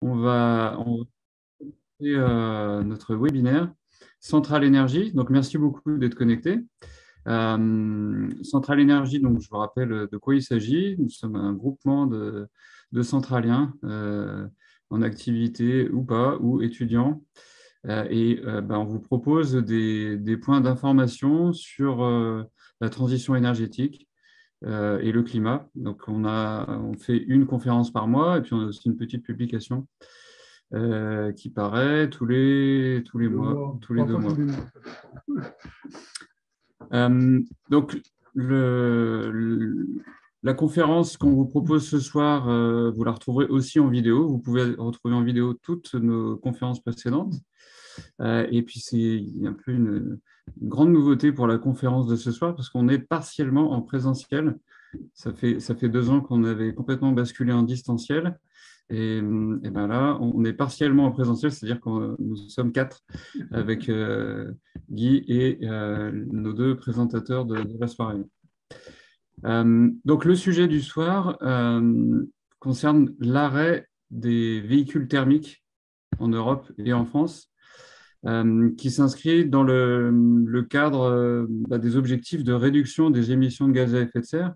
On va faire notre webinaire Centrale Énergie. Donc, merci beaucoup d'être connecté. Centrale Énergie, donc je vous rappelle de quoi il s'agit. Nous sommes un groupement de centraliens en activité ou pas, ou étudiants. On vous propose des points d'information sur la transition énergétique et le climat. Donc, on fait une conférence par mois et puis on a aussi une petite publication qui paraît tous les mois, tous les 2 mois. Donc, la conférence qu'on vous propose ce soir, vous la retrouverez aussi en vidéo. Vous pouvez retrouver en vidéo toutes nos conférences précédentes. Et puis, c'est un peu une grande nouveauté pour la conférence de ce soir parce qu'on est partiellement en présentiel. Ça fait 2 ans qu'on avait complètement basculé en distanciel. Et ben là, on est partiellement en présentiel, c'est-à-dire que nous sommes 4 avec Guy et nos 2 présentateurs de la soirée. Donc, le sujet du soir concerne l'arrêt des véhicules thermiques en Europe et en France, qui s'inscrit dans le cadre des objectifs de réduction des émissions de gaz à effet de serre.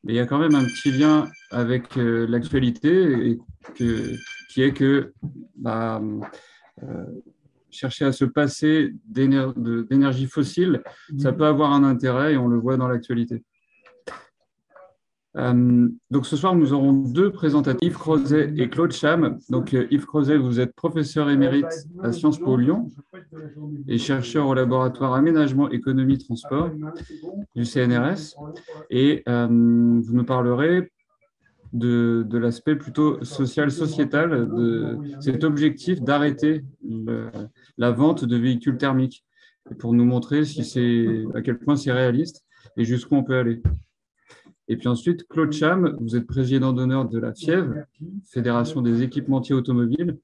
Mais il y a quand même un petit lien avec l'actualité qui est que chercher à se passer d'énergie fossile, ça peut avoir un intérêt et on le voit dans l'actualité. Donc ce soir, nous aurons 2 présentateurs, Yves Crozet et Claude Cham. Donc Yves Crozet, vous êtes professeur émérite à Sciences Po Lyon et chercheur au laboratoire Aménagement, Économie, Transport du CNRS. Et vous nous parlerez de l'aspect plutôt social-sociétal de cet objectif d'arrêter la vente de véhicules thermiques pour nous montrer à quel point c'est réaliste et jusqu'où on peut aller. Et puis ensuite, Claude Cham, vous êtes président d'honneur de la FIEV, Fédération des équipementiers automobiles,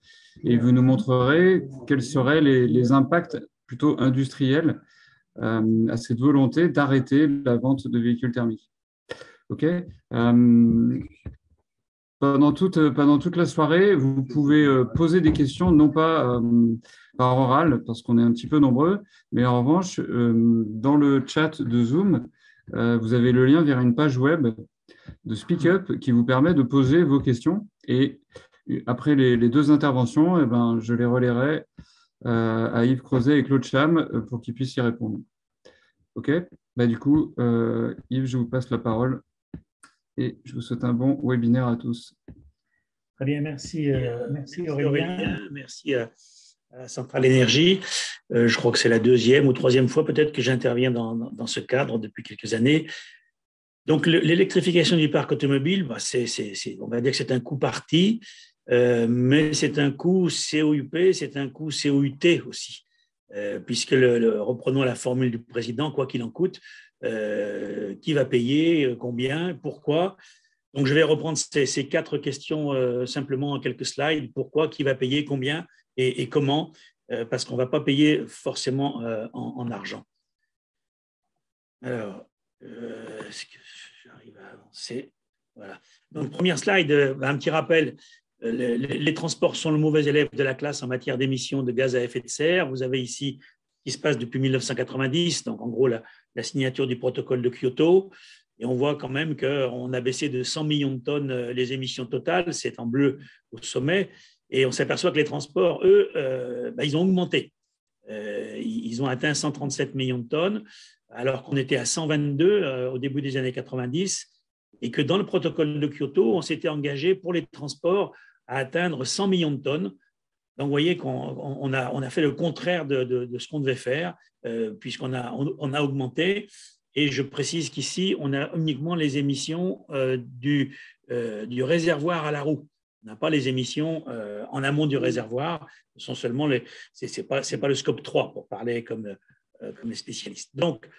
et vous nous montrerez quels seraient les impacts plutôt industriels à cette volonté d'arrêter la vente de véhicules thermiques. OK. Pendant toute la soirée, vous pouvez poser des questions, non pas par oral, parce qu'on est un petit peu nombreux, mais en revanche, dans le chat de Zoom, vous avez le lien vers une page web de SpeakUp qui vous permet de poser vos questions. Et après les 2 interventions, je les relayerai à Yves Crozet et Claude Cham pour qu'ils puissent y répondre. OK. Du coup, Yves, je vous passe la parole et je vous souhaite un bon webinaire à tous. Très bien, merci Aurélien, merci à Centrale Énergie. Je crois que c'est la 2e ou 3e fois peut-être que j'interviens dans ce cadre depuis quelques années. Donc, l'électrification du parc automobile, on va dire que c'est un coup parti, mais c'est un coup COUP, c'est un coup COUT aussi, puisque reprenons la formule du président, quoi qu'il en coûte, qui va payer, combien, pourquoi. Donc, je vais reprendre ces 4 questions simplement en quelques slides. Pourquoi, qui va payer, combien et comment, parce qu'on ne va pas payer forcément en argent. Alors, est-ce que j'arrive à avancer? Voilà. Donc, première slide, un petit rappel. Les transports sont le mauvais élève de la classe en matière d'émissions de gaz à effet de serre. Vous avez ici ce qui se passe depuis 1990, donc en gros la signature du protocole de Kyoto. Et on voit quand même qu'on a baissé de 100 millions de tonnes les émissions totales, c'est en bleu au sommet. Et on s'aperçoit que les transports, eux, ils ont augmenté. Ils ont atteint 137 millions de tonnes, alors qu'on était à 122 au début des années 90, et que dans le protocole de Kyoto, on s'était engagé pour les transports à atteindre 100 millions de tonnes. Donc, vous voyez qu'on a fait le contraire de ce qu'on devait faire, puisqu'on a augmenté. Et je précise qu'ici, on a uniquement les émissions du réservoir à la roue. On n'a pas les émissions en amont du réservoir. Ce sont seulement c'est pas le scope 3 pour parler comme les spécialistes. Donc,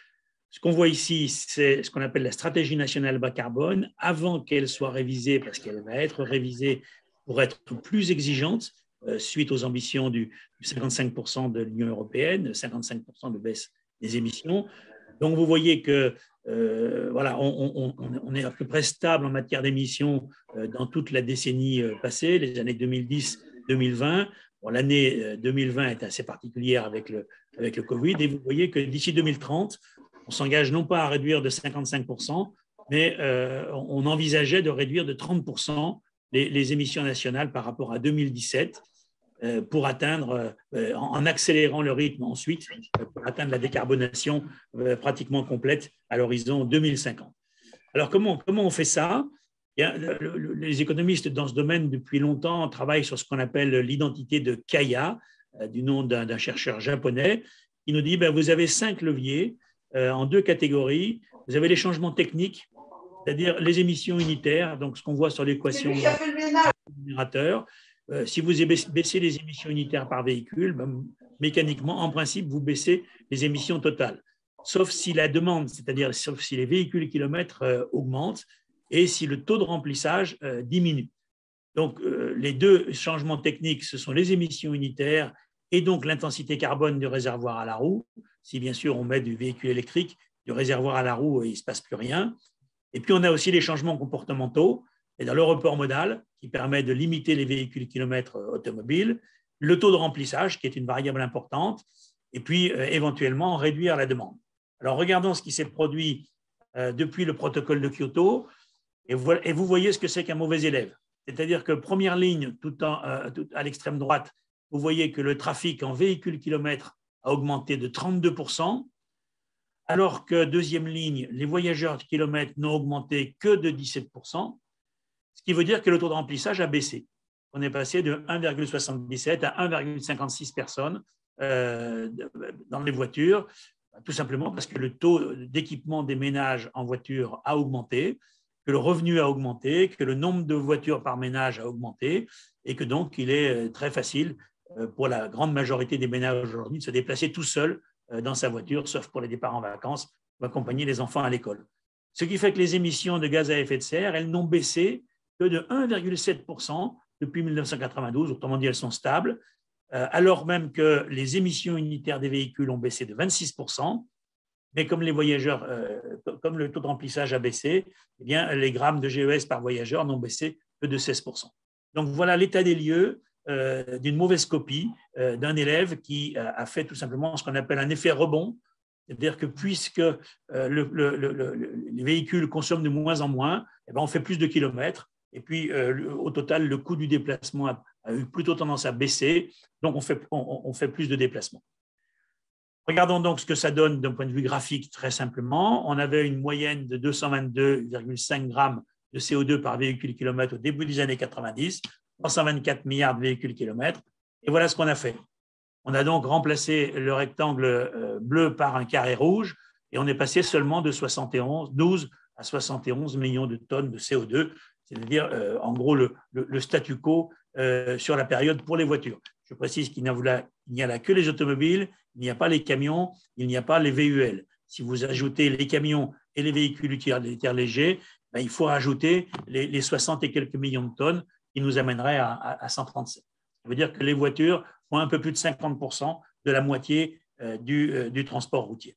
ce qu'on voit ici, c'est ce qu'on appelle la stratégie nationale bas carbone, avant qu'elle soit révisée, parce qu'elle va être révisée pour être plus exigeante, suite aux ambitions du 55% de l'Union européenne, 55% de baisse des émissions. Donc, vous voyez que on est à peu près stable en matière d'émissions dans toute la décennie passée, les années 2020. Bon, l'année 2020 est assez particulière avec le Covid, et vous voyez que d'ici 2030, on s'engage non pas à réduire de 55%, mais on envisageait de réduire de 30% les émissions nationales par rapport à 2017 pour atteindre, en accélérant le rythme ensuite, pour atteindre la décarbonation pratiquement complète à l'horizon 2050. Alors, comment on fait ça? Les économistes dans ce domaine depuis longtemps travaillent sur ce qu'on appelle l'identité de Kaya, du nom d'un chercheur japonais, qui nous dit vous avez 5 leviers en 2 catégories. Vous avez les changements techniques, c'est-à-dire les émissions unitaires, donc ce qu'on voit sur l'équation du générateur. Si vous baissez les émissions unitaires par véhicule, mécaniquement, en principe, vous baissez les émissions totales, sauf si la demande, c'est-à-dire sauf si les véhicules kilomètres augmentent et si le taux de remplissage diminue. Donc, les 2 changements techniques, ce sont les émissions unitaires et donc l'intensité carbone du réservoir à la roue. Si bien sûr on met du véhicule électrique, du réservoir à la roue, il ne se passe plus rien. Et puis, on a aussi les changements comportementaux, c'est-à-dire le report modal, qui permet de limiter les véhicules kilomètres automobiles, le taux de remplissage, qui est une variable importante, et puis éventuellement réduire la demande. Alors, regardons ce qui s'est produit depuis le protocole de Kyoto, et vous voyez ce que c'est qu'un mauvais élève. C'est-à-dire que première ligne, tout à l'extrême droite, vous voyez que le trafic en véhicules kilomètres a augmenté de 32%, alors que deuxième ligne, les voyageurs de kilomètres n'ont augmenté que de 17%, ce qui veut dire que le taux de remplissage a baissé. On est passé de 1,77 à 1,56 personnes dans les voitures, tout simplement parce que le taux d'équipement des ménages en voiture a augmenté, que le revenu a augmenté, que le nombre de voitures par ménage a augmenté, et que donc il est très facile pour la grande majorité des ménages aujourd'hui de se déplacer tout seul dans sa voiture, sauf pour les départs en vacances ou accompagner les enfants à l'école. Ce qui fait que les émissions de gaz à effet de serre, elles n'ont baissé que de 1,7% depuis 1992, autrement dit, elles sont stables, alors même que les émissions unitaires des véhicules ont baissé de 26%, mais comme les voyageurs, comme le taux de remplissage a baissé, eh bien, les grammes de GES par voyageur n'ont baissé que de 16%. Donc voilà l'état des lieux d'une mauvaise copie d'un élève qui a fait tout simplement ce qu'on appelle un effet rebond, c'est-à-dire que puisque les véhicules consomment de moins en moins, eh bien, on fait plus de kilomètres, et puis au total, le coût du déplacement a eu plutôt tendance à baisser, donc on fait plus de déplacements. Regardons donc ce que ça donne d'un point de vue graphique très simplement. On avait une moyenne de 222,5 grammes de CO2 par véhicule kilomètre au début des années 90, 324 milliards de véhicules kilomètres. Et voilà ce qu'on a fait. On a donc remplacé le rectangle bleu par un carré rouge et on est passé seulement de 12 à 71 millions de tonnes de CO2, c'est-à-dire en gros le statu quo sur la période pour les voitures. Je précise qu'il n'y a là que les automobiles, il n'y a pas les camions, il n'y a pas les VUL. Si vous ajoutez les camions et les véhicules utilitaires légers, il faut rajouter les 60 et quelques millions de tonnes qui nous amèneraient à 137. Ça veut dire que les voitures font un peu plus de 50% de la moitié du transport routier.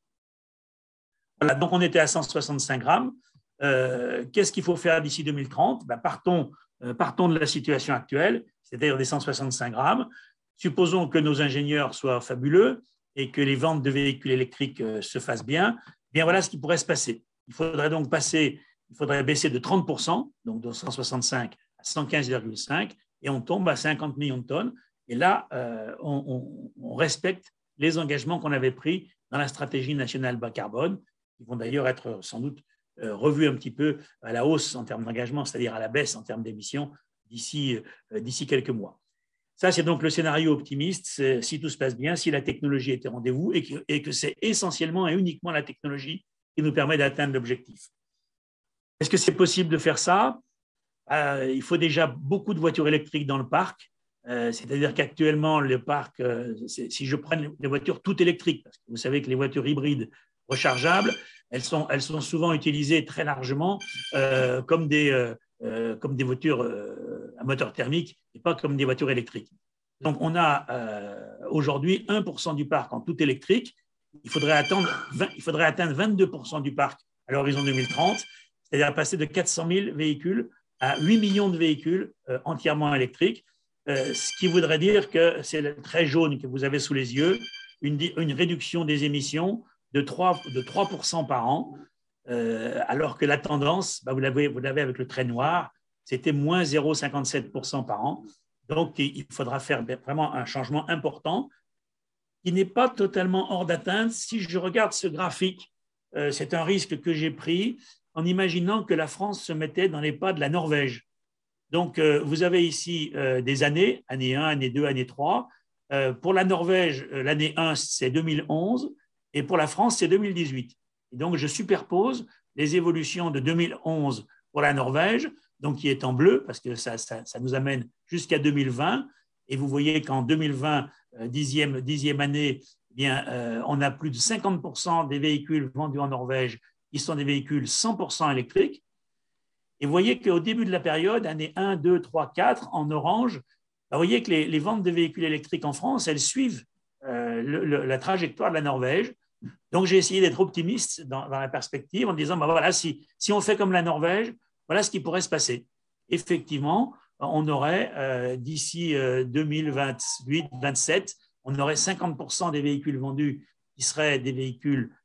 Voilà, donc on était à 165 grammes. Qu'est-ce qu'il faut faire d'ici 2030 ? Partons de la situation actuelle, c'est-à-dire des 165 grammes. Supposons que nos ingénieurs soient fabuleux et que les ventes de véhicules électriques se fassent bien. Bien voilà ce qui pourrait se passer. Il faudrait baisser de 30%, donc de 165 à 115,5, et on tombe à 50 millions de tonnes. Et là, on respecte les engagements qu'on avait pris dans la stratégie nationale bas carbone, qui vont d'ailleurs être sans doute revus un petit peu à la hausse en termes d'engagement, c'est-à-dire à la baisse en termes d'émissions d'ici quelques mois. Ça, c'est donc le scénario optimiste, si tout se passe bien, si la technologie est au rendez-vous et que c'est essentiellement et uniquement la technologie qui nous permet d'atteindre l'objectif. Est-ce que c'est possible de faire ça ? Il faut déjà beaucoup de voitures électriques dans le parc, c'est-à-dire qu'actuellement, le parc, si je prends les voitures toutes électriques, parce que vous savez que les voitures hybrides rechargeables, elles sont souvent utilisées très largement comme des voitures à moteur thermique et pas comme des voitures électriques. Donc, on a aujourd'hui 1% du parc en tout électrique. Il faudrait atteindre 22% du parc à l'horizon 2030, c'est-à-dire passer de 400 000 véhicules à 8 millions de véhicules entièrement électriques. ce qui voudrait dire que c'est le trait jaune que vous avez sous les yeux, une réduction des émissions de 3% par an, alors que la tendance, vous l'avez avec le trait noir, c'était moins 0,57% par an. Donc, il faudra faire vraiment un changement important qui n'est pas totalement hors d'atteinte. Si je regarde ce graphique, c'est un risque que j'ai pris en imaginant que la France se mettait dans les pas de la Norvège. Donc, vous avez ici des années, année 1, année 2, année 3. Pour la Norvège, l'année 1, c'est 2011, et pour la France, c'est 2018. Et donc, je superpose les évolutions de 2011 pour la Norvège, donc qui est en bleu, parce que ça nous amène jusqu'à 2020. Et vous voyez qu'en 2020, dixième année, eh bien, on a plus de 50% des véhicules vendus en Norvège qui sont des véhicules 100% électriques. Et vous voyez qu'au début de la période, année 1, 2, 3, 4, en orange, vous voyez que les ventes de véhicules électriques en France, elles suivent la trajectoire de la Norvège. Donc, j'ai essayé d'être optimiste dans la perspective en disant, voilà, si on fait comme la Norvège, voilà ce qui pourrait se passer. Effectivement, on aurait, d'ici 2028-2027, on aurait 50% des véhicules vendus qui seraient des véhicules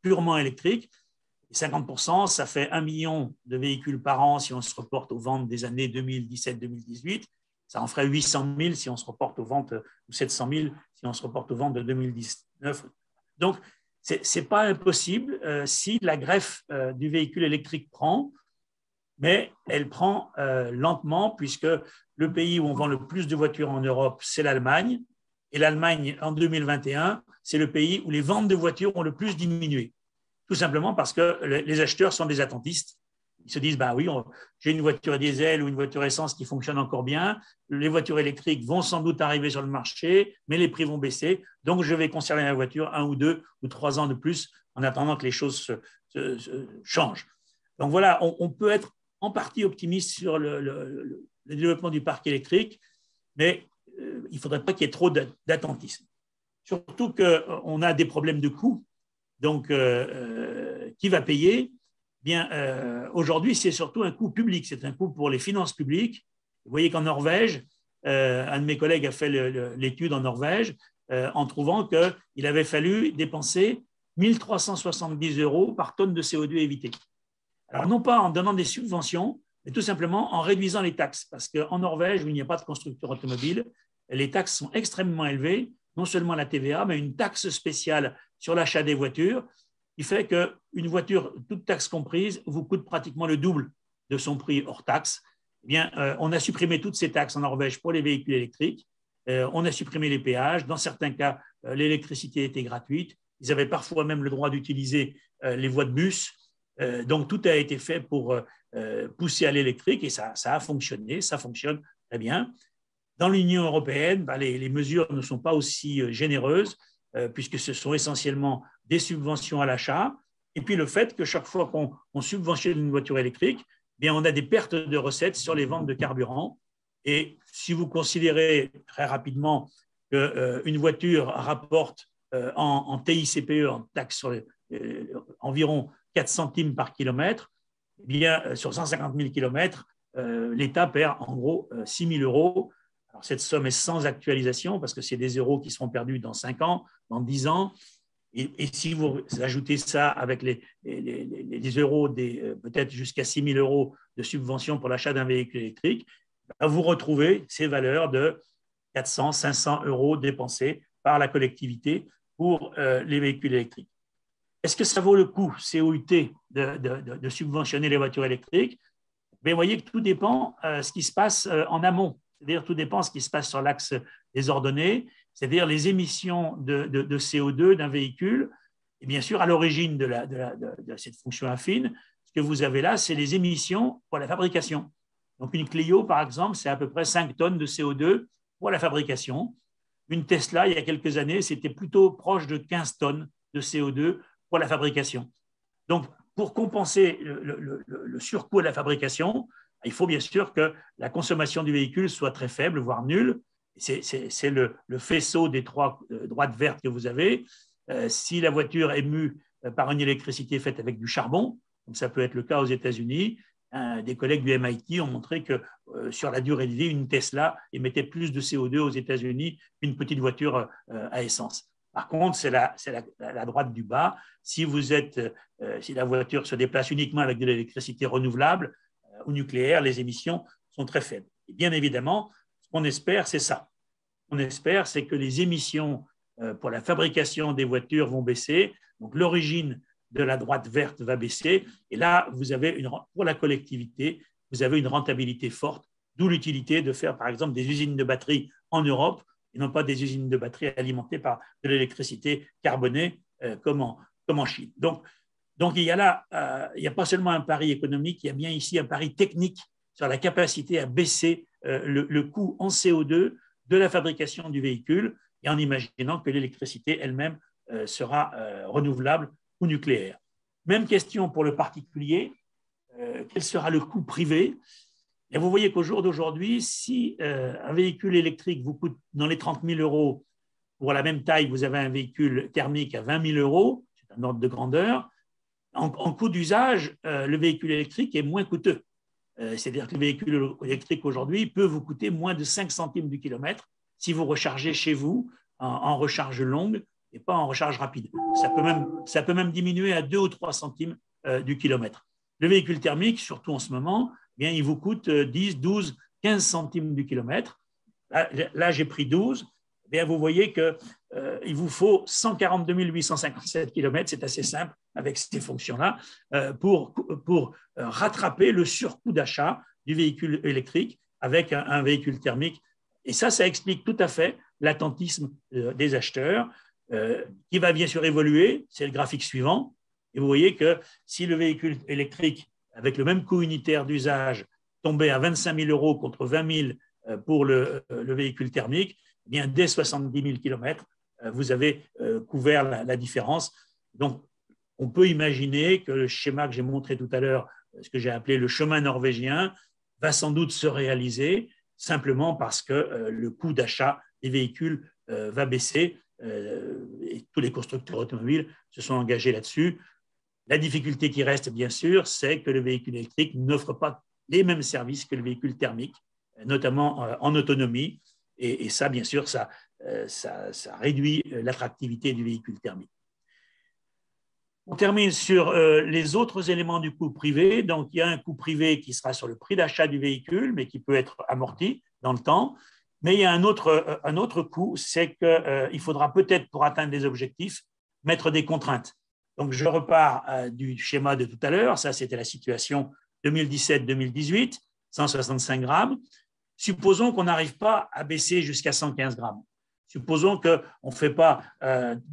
purement électriques. Et 50%, ça fait 1 million de véhicules par an si on se reporte aux ventes des années 2017-2018. Ça en ferait 800 000 si on se reporte aux ventes, ou 700 000 si on se reporte aux ventes de 2019. Donc, ce n'est pas impossible si la greffe du véhicule électrique prend, mais elle prend lentement, puisque le pays où on vend le plus de voitures en Europe, c'est l'Allemagne. Et l'Allemagne, en 2021, c'est le pays où les ventes de voitures ont le plus diminué. Tout simplement parce que les acheteurs sont des attentistes. Ils se disent, oui, j'ai une voiture diesel ou une voiture essence qui fonctionne encore bien. Les voitures électriques vont sans doute arriver sur le marché, mais les prix vont baisser. Donc, je vais conserver ma voiture 1 ou 2 ou 3 ans de plus en attendant que les choses se changent. Donc, voilà, on peut être en partie optimiste sur le développement du parc électrique, mais il ne faudrait pas qu'il y ait trop d'attentisme. Surtout qu'on a des problèmes de coûts. Donc, qui va payer? Bien, aujourd'hui, c'est surtout un coût public, c'est un coût pour les finances publiques. Vous voyez qu'en Norvège, un de mes collègues a fait l'étude en Norvège en trouvant qu'il avait fallu dépenser 1 370 € par tonne de CO2 évité. Alors, non pas en donnant des subventions, mais tout simplement en réduisant les taxes. Parce qu'en Norvège, où il n'y a pas de constructeur automobile, les taxes sont extrêmement élevées, non seulement la TVA, mais une taxe spéciale sur l'achat des voitures, qui fait qu'une voiture, toute taxe comprise, vous coûte pratiquement le double de son prix hors taxe. Eh bien, on a supprimé toutes ces taxes en Norvège pour les véhicules électriques. On a supprimé les péages. Dans certains cas, l'électricité était gratuite. Ils avaient parfois même le droit d'utiliser les voies de bus. Donc, tout a été fait pour pousser à l'électrique et ça a fonctionné. Ça fonctionne très bien. Dans l'Union européenne, les mesures ne sont pas aussi généreuses puisque ce sont essentiellement des subventions à l'achat. Et puis, le fait que chaque fois qu'on subventionne une voiture électrique, bien, on a des pertes de recettes sur les ventes de carburant. Et si vous considérez très rapidement qu'une voiture rapporte en TICPE, en taxe sur environ 4 centimes par kilomètre, eh bien, sur 150 000 kilomètres, l'État perd en gros 6 000 €. Alors, cette somme est sans actualisation parce que c'est des euros qui seront perdus dans 5 ans, dans 10 ans. Et si vous ajoutez ça avec les euros, peut-être jusqu'à 6 000 € de subvention pour l'achat d'un véhicule électrique, vous retrouvez ces valeurs de 400, 500 € dépensés par la collectivité pour les véhicules électriques. Est-ce que ça vaut le coup, COUT, de subventionner les voitures électriques? Mais vous voyez que tout dépend de ce qui se passe en amont. C'est-à-dire tout dépend de ce qui se passe sur l'axe des ordonnées, c'est-à-dire les émissions de CO2 d'un véhicule. Et bien sûr, à l'origine de cette fonction affine, ce que vous avez là, c'est les émissions pour la fabrication. Donc, une Clio, par exemple, c'est à peu près 5 tonnes de CO2 pour la fabrication. Une Tesla, il y a quelques années, c'était plutôt proche de 15 tonnes de CO2 pour la fabrication. Donc, pour compenser le surcoût de la fabrication, il faut bien sûr que la consommation du véhicule soit très faible, voire nulle. C'est le faisceau des 3 droites vertes que vous avez. Si la voiture est mue par une électricité faite avec du charbon, comme ça peut être le cas aux États-Unis, des collègues du MIT ont montré que sur la durée de vie, une Tesla émettait plus de CO2 aux États-Unis qu'une petite voiture à essence. Par contre, c'est la droite du bas. Si la voiture se déplace uniquement avec de l'électricité renouvelable ou nucléaire, les émissions sont très faibles. Et bien évidemment, ce qu'on espère, c'est ça. Ce qu'on espère, c'est que les émissions pour la fabrication des voitures vont baisser. Donc, l'origine de la droite verte va baisser. Et là, pour la collectivité, vous avez une rentabilité forte, d'où l'utilité de faire, par exemple, des usines de batteries en Europe et non pas des usines de batteries alimentées par de l'électricité carbonée comme en Chine. Donc, il y a pas seulement un pari économique, il y a bien ici un pari technique sur la capacité à baisser le coût en CO2 de la fabrication du véhicule et en imaginant que l'électricité elle-même sera renouvelable ou nucléaire. Même question pour le particulier, quel sera le coût privé? Et vous voyez qu'au jour d'aujourd'hui, si un véhicule électrique vous coûte dans les 30 000 euros, pour la même taille, vous avez un véhicule thermique à 20 000 euros, c'est un ordre de grandeur, en coût d'usage, le véhicule électrique est moins coûteux. C'est-à-dire que le véhicule électrique aujourd'hui peut vous coûter moins de 5 centimes du kilomètre si vous rechargez chez vous en recharge longue et pas en recharge rapide. Ça peut même diminuer à 2 ou 3 centimes du kilomètre. Le véhicule thermique, surtout en ce moment, eh bien, il vous coûte 10, 12, 15 centimes du kilomètre. Là j'ai pris 12. Eh bien, vous voyez qu'il vous faut 142 857 kilomètres, c'est assez simple avec ces fonctions-là, pour rattraper le surcoût d'achat du véhicule électrique avec un véhicule thermique. Et ça explique tout à fait l'attentisme des acheteurs, qui va bien sûr évoluer. C'est le graphique suivant. Et vous voyez que si le véhicule électrique, avec le même coût unitaire d'usage, tombait à 25 000 euros contre 20 000 pour le véhicule thermique, eh bien, dès 70 000 km, vous avez couvert la différence. Donc, on peut imaginer que le schéma que j'ai montré tout à l'heure, ce que j'ai appelé le chemin norvégien, va sans doute se réaliser simplement parce que le coût d'achat des véhicules va baisser et tous les constructeurs automobiles se sont engagés là-dessus. La difficulté qui reste, bien sûr, c'est que le véhicule électrique n'offre pas les mêmes services que le véhicule thermique, notamment en autonomie. Et ça, bien sûr, ça réduit l'attractivité du véhicule thermique. On termine sur les autres éléments du coût privé. Donc, il y a un coût privé qui sera sur le prix d'achat du véhicule, mais qui peut être amorti dans le temps. Mais il y a un autre coût, c'est qu'il faudra peut-être, pour atteindre les objectifs, mettre des contraintes. Donc, je repars du schéma de tout à l'heure. Ça, c'était la situation 2017-2018, 165 grammes. Supposons qu'on n'arrive pas à baisser jusqu'à 115 grammes. Supposons qu'on ne fait pas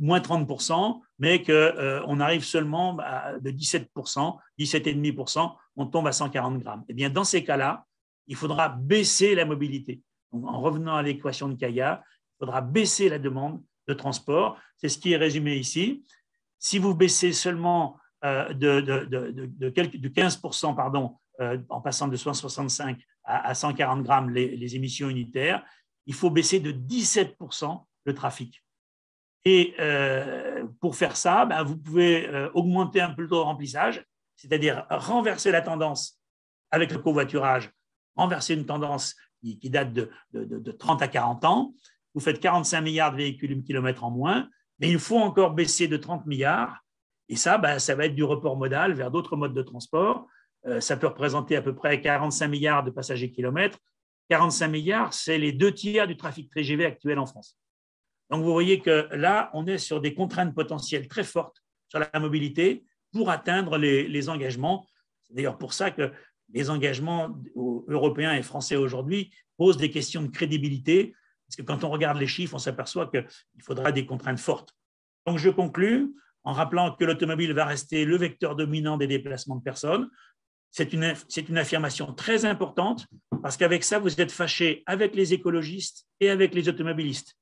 moins 30%, mais qu'on arrive seulement de 17%, 17,5%, on tombe à 140 grammes. Eh bien, dans ces cas-là, il faudra baisser la mobilité. Donc, en revenant à l'équation de Kaya, il faudra baisser la demande de transport. C'est ce qui est résumé ici. Si vous baissez seulement de 15%, pardon, en passant de 165 à 140 grammes les émissions unitaires, il faut baisser de 17% le trafic. Et pour faire ça, vous pouvez augmenter un peu le taux de remplissage, c'est-à-dire renverser la tendance avec le covoiturage, renverser une tendance qui date de 30 à 40 ans. Vous faites 45 milliards de véhicules kilomètres en moins, mais il faut encore baisser de 30 milliards. Et ça, ça va être du report modal vers d'autres modes de transport. Ça peut représenter à peu près 45 milliards de passagers kilomètres. 45 milliards, c'est les 2/3 du trafic TGV actuel en France. Donc, vous voyez que là, on est sur des contraintes potentielles très fortes sur la mobilité pour atteindre les engagements. C'est d'ailleurs pour ça que les engagements européens et français aujourd'hui posent des questions de crédibilité, parce que quand on regarde les chiffres, on s'aperçoit qu'il faudra des contraintes fortes. Donc, je conclus en rappelant que l'automobile va rester le vecteur dominant des déplacements de personnes. C'est une affirmation très importante, parce qu'avec ça, vous êtes fâchés avec les écologistes et avec les automobilistes.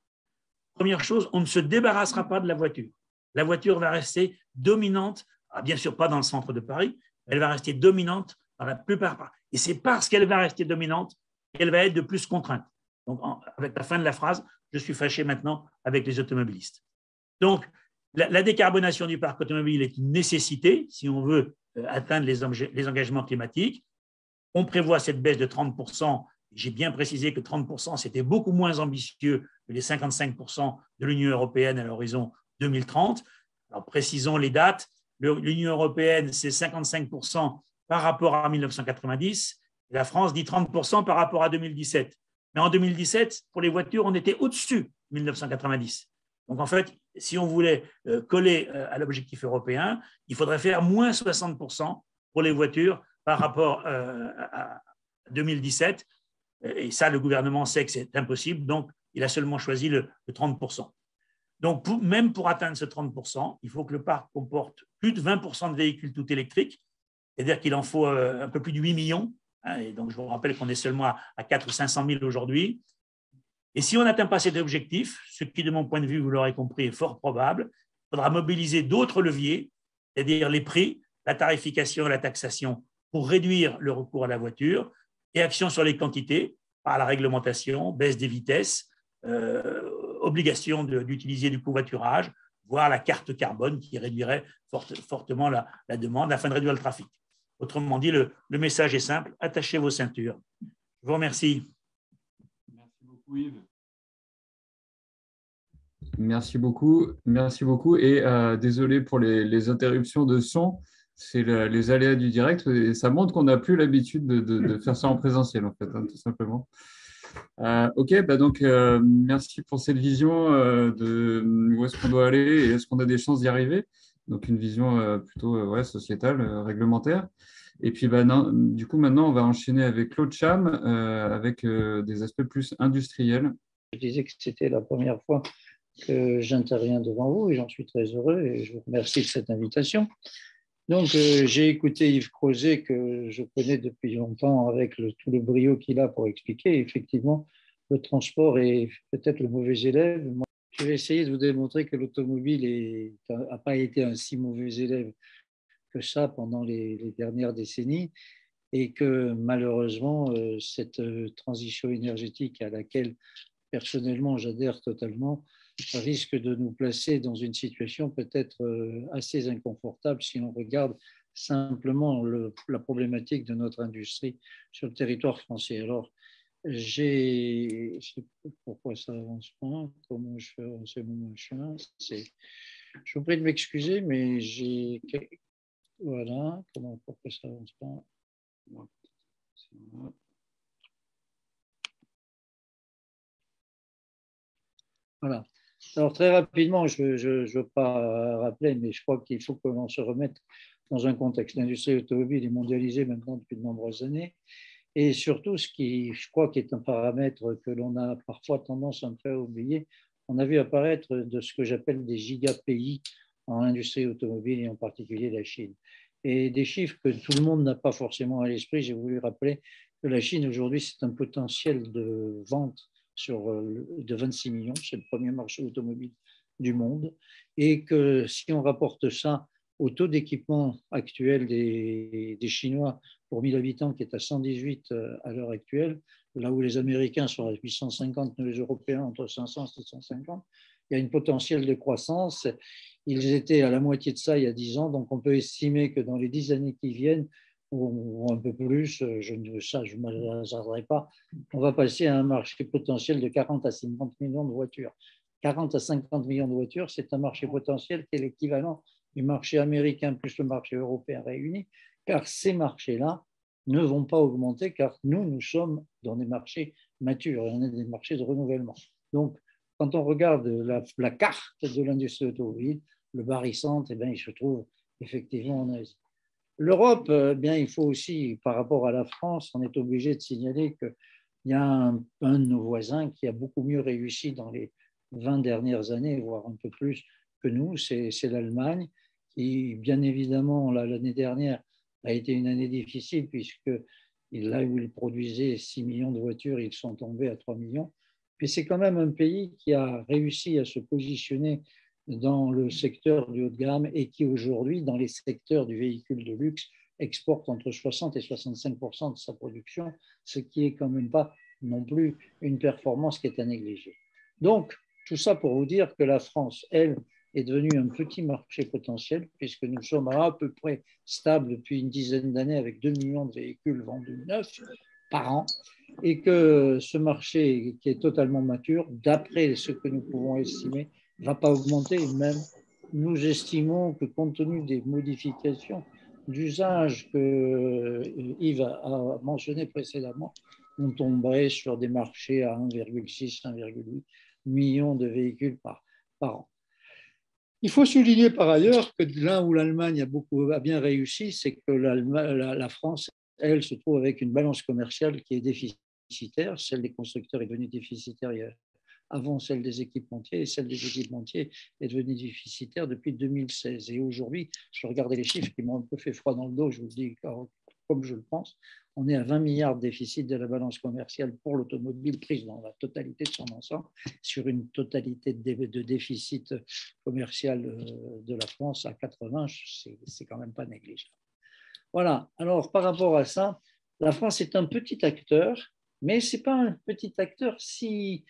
Première chose, on ne se débarrassera pas de la voiture. La voiture va rester dominante, bien sûr pas dans le centre de Paris, mais elle va rester dominante dans la plupart. Et c'est parce qu'elle va rester dominante qu'elle va être de plus contrainte. Donc, avec la fin de la phrase, je suis fâché maintenant avec les automobilistes. Donc, la décarbonation du parc automobile est une nécessité si on veut atteindre les engagements climatiques. On prévoit cette baisse de 30%. J'ai bien précisé que 30%, c'était beaucoup moins ambitieux que les 55% de l'Union européenne à l'horizon 2030. Alors, précisons les dates. L'Union européenne, c'est 55% par rapport à 1990. Et la France dit 30% par rapport à 2017. Mais en 2017, pour les voitures, on était au-dessus de 1990. Donc, en fait, si on voulait coller à l'objectif européen, il faudrait faire moins 60% pour les voitures par rapport à 2017. Et ça, le gouvernement sait que c'est impossible, donc il a seulement choisi le 30%. Donc, même pour atteindre ce 30%, il faut que le parc comporte plus de 20% de véhicules tout électriques, c'est-à-dire qu'il en faut un peu plus de 8 millions. Et donc, je vous rappelle qu'on est seulement à 400 ou 500 000 aujourd'hui. Et si on n'atteint pas cet objectif, ce qui, de mon point de vue, vous l'aurez compris, est fort probable, il faudra mobiliser d'autres leviers, c'est-à-dire les prix, la tarification et la taxation, pour réduire le recours à la voiture, et action sur les quantités, par la réglementation, baisse des vitesses, obligation d'utiliser du covoiturage, voire la carte carbone qui réduirait fortement la demande afin de réduire le trafic. Autrement dit, le message est simple, attachez vos ceintures. Je vous remercie. Merci beaucoup, Yves. Merci beaucoup. Et désolé pour les interruptions de son, c'est les aléas du direct et ça montre qu'on n'a plus l'habitude de faire ça en présentiel, en fait, hein, tout simplement. Ok, donc merci pour cette vision de où est-ce qu'on doit aller et est-ce qu'on a des chances d'y arriver. Donc une vision plutôt sociétale, réglementaire. Et puis du coup, maintenant, on va enchaîner avec Claude Cham avec des aspects plus industriels. Je disais que c'était la première fois que j'interviens devant vous et j'en suis très heureux et je vous remercie de cette invitation. Donc, j'ai écouté Yves Crozet que je connais depuis longtemps avec tout le brio qu'il a pour expliquer. Effectivement, le transport est peut-être le mauvais élève. Moi, je vais essayer de vous démontrer que l'automobile n'a pas été un si mauvais élève que ça pendant les dernières décennies et que malheureusement, cette transition énergétique à laquelle personnellement j'adhère totalement risque de nous placer dans une situation peut-être assez inconfortable si on regarde simplement la problématique de notre industrie sur le territoire français. Alors, je sais pas pourquoi ça avance pas, comment je fais avancer mon machin. Je vous prie de m'excuser, mais voilà, pourquoi ça avance pas. Voilà. Alors, très rapidement, je ne veux pas rappeler, mais je crois qu'il faut que l'on se remette dans un contexte. L'industrie automobile est mondialisée maintenant depuis de nombreuses années. Et surtout, ce qui, je crois, qui est un paramètre que l'on a parfois tendance un peu à oublier, on a vu apparaître de ce que j'appelle des gigapays en industrie automobile et en particulier la Chine. Et des chiffres que tout le monde n'a pas forcément à l'esprit. J'ai voulu rappeler que la Chine, aujourd'hui, c'est un potentiel de vente de 26 millions, c'est le premier marché automobile du monde, et que si on rapporte ça au taux d'équipement actuel des Chinois pour 1000 habitants, qui est à 118 à l'heure actuelle, là où les Américains sont à 850, nous les Européens entre 500 et 750, il y a une potentiel de croissance. Ils étaient à la moitié de ça il y a 10 ans, donc on peut estimer que dans les 10 années qui viennent, ou un peu plus, je ne m'hasarderai pas, on va passer à un marché potentiel de 40 à 50 millions de voitures. 40 à 50 millions de voitures, c'est un marché potentiel qui est l'équivalent du marché américain plus le marché européen réuni, car ces marchés-là ne vont pas augmenter, car nous sommes dans des marchés matures et on est des marchés de renouvellement. Donc, quand on regarde la carte de l'industrie automobile, le barycentre, il se trouve effectivement en Asie. L'Europe, bien, il faut aussi, par rapport à la France, on est obligé de signaler qu'il y a un de nos voisins qui a beaucoup mieux réussi dans les 20 dernières années, voire un peu plus que nous, c'est l'Allemagne, qui, bien évidemment, l'année dernière a été une année difficile, puisque là où ils produisaient 6 millions de voitures, ils sont tombés à 3 millions. Mais c'est quand même un pays qui a réussi à se positionner dans le secteur du haut de gamme et qui aujourd'hui, dans les secteurs du véhicule de luxe, exporte entre 60 et 65% de sa production, ce qui est quand même pas non plus une performance qui est à négliger. Donc, tout ça pour vous dire que la France, elle, est devenu un petit marché potentiel, puisque nous sommes à peu près stables depuis une dizaine d'années avec 2 millions de véhicules vendus neufs par an, et que ce marché qui est totalement mature, d'après ce que nous pouvons estimer, ne va pas augmenter. Même nous estimons que compte tenu des modifications d'usage que Yves a mentionné précédemment, on tomberait sur des marchés à 1,6, 1,8 millions de véhicules par an. Il faut souligner par ailleurs que là où l'Allemagne a bien réussi, c'est que la France, elle, se trouve avec une balance commerciale qui est déficitaire. Celle des constructeurs est devenue déficitaire avant celle des équipementiers, et celle des équipementiers est devenue déficitaire depuis 2016. Et aujourd'hui, je regardais les chiffres qui m'ont un peu fait froid dans le dos, je vous le dis comme je le pense, on est à 20 milliards de déficit de la balance commerciale pour l'automobile prise dans la totalité de son ensemble, sur une totalité de déficit commercial de la France à 80, c'est quand même pas négligeable. Voilà, alors par rapport à ça, la France est un petit acteur, mais ce n'est pas un petit acteur si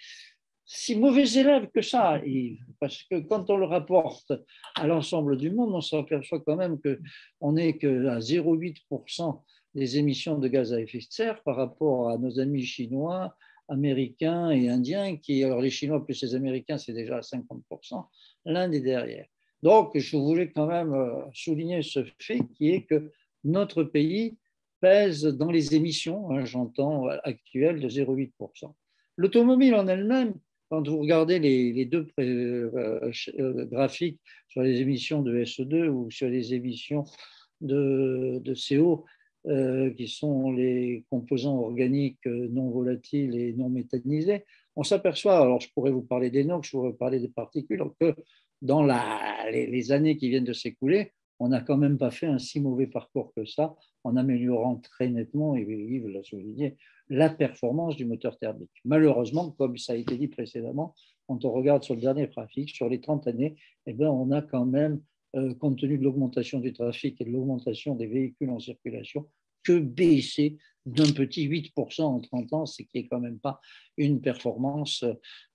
mauvais élève que ça, Yves, parce que quand on le rapporte à l'ensemble du monde, on s'aperçoit quand même qu'on n'est qu'à 0,8% des émissions de gaz à effet de serre par rapport à nos amis chinois, américains et indiens, alors les Chinois plus les Américains, c'est déjà à 50%, l'Inde est derrière. Donc, je voulais quand même souligner ce fait qui est que notre pays pèse dans les émissions, j'entends, actuelles de 0,8%. L'automobile en elle-même, quand vous regardez les deux graphiques sur les émissions de SO2 ou sur les émissions de CO, qui sont les composants organiques non volatiles et non méthanisés, on s'aperçoit, alors je pourrais vous parler des NOx, je pourrais vous parler des particules, que dans les années qui viennent de s'écouler, on n'a quand même pas fait un si mauvais parcours que ça, en améliorant très nettement, et Yves l'a souligné, la performance du moteur thermique. Malheureusement, comme ça a été dit précédemment, quand on regarde sur le dernier trafic, sur les 30 années, eh bien, on a quand même, compte tenu de l'augmentation du trafic et de l'augmentation des véhicules en circulation, que baissé d'un petit 8% en 30 ans, ce qui n'est quand même pas une performance,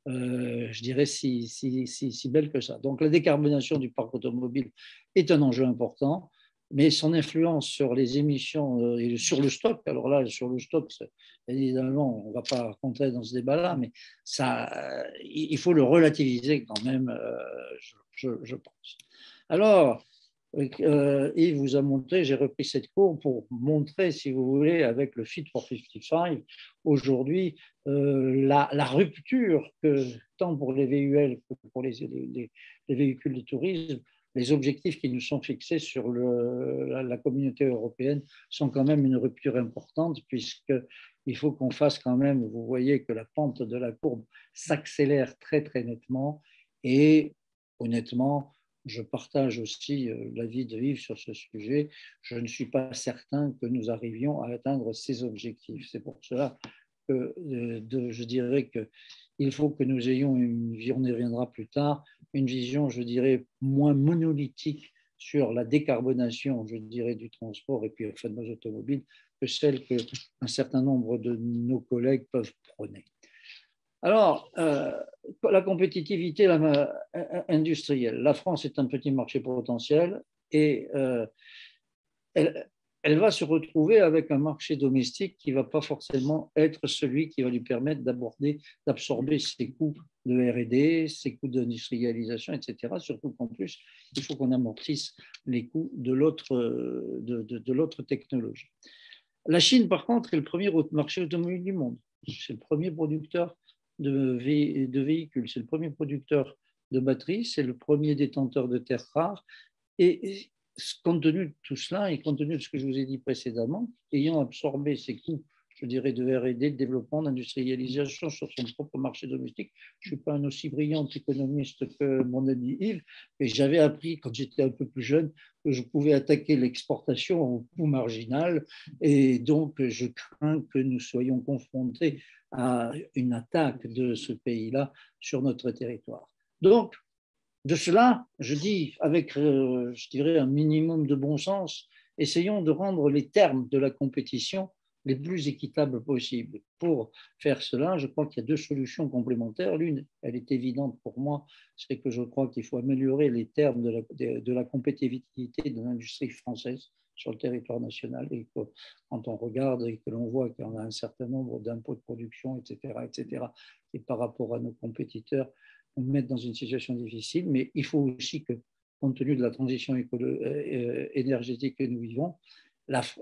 je dirais, si belle que ça. Donc la décarbonation du parc automobile est un enjeu important, mais son influence sur les émissions et sur le stock, alors là, sur le stock, évidemment, on ne va pas rentrer dans ce débat-là, mais ça, il faut le relativiser quand même, je pense. Alors, Yves vous a montré, j'ai repris cette courbe pour montrer, si vous voulez, avec le Fit for 55, aujourd'hui, la rupture que, tant pour les VUL que pour les véhicules de tourisme, les objectifs qui nous sont fixés sur la communauté européenne sont quand même une rupture importante, puisqu'il faut qu'on fasse quand même, vous voyez que la pente de la courbe s'accélère très très nettement, et honnêtement, je partage aussi l'avis de Yves sur ce sujet. Je ne suis pas certain que nous arrivions à atteindre ces objectifs. C'est pour cela que je dirais qu'il faut que nous ayons une vision, on y reviendra plus tard, une vision, je dirais, moins monolithique sur la décarbonation, je dirais, du transport et puis enfin, de nos automobiles, que celle qu'un certain nombre de nos collègues peuvent prôner. Alors, la compétitivité industrielle. La France est un petit marché potentiel et elle va se retrouver avec un marché domestique qui ne va pas forcément être celui qui va lui permettre d'absorber ses coûts de R&D, ses coûts d'industrialisation, etc. Surtout qu'en plus, il faut qu'on amortisse les coûts de l'autre technologie. La Chine, par contre, est le premier marché automobile du monde. C'est le premier producteur de véhicules, c'est le premier producteur de batteries, c'est le premier détenteur de terres rares. Et compte tenu de tout cela et compte tenu de ce que je vous ai dit précédemment, ayant absorbé ces coûts, je dirais, de R&D, de développement, d'industrialisation sur son propre marché domestique, je ne suis pas un aussi brillant économiste que mon ami Yves, mais j'avais appris quand j'étais un peu plus jeune que je pouvais attaquer l'exportation au coût marginal, et donc je crains que nous soyons confrontés à une attaque de ce pays-là sur notre territoire. Donc, de cela, je dis, avec, je dirais, un minimum de bon sens, essayons de rendre les termes de la compétition les plus équitables possibles. Pour faire cela, je crois qu'il y a deux solutions complémentaires. L'une, elle est évidente pour moi, c'est que je crois qu'il faut améliorer les termes de la compétitivité de l'industrie française sur le territoire national, et que quand on regarde et que l'on voit qu'il y en a un certain nombre d'impôts de production, etc., et par rapport à nos compétiteurs, on met dans une situation difficile, mais il faut aussi que, compte tenu de la transition énergétique que nous vivons,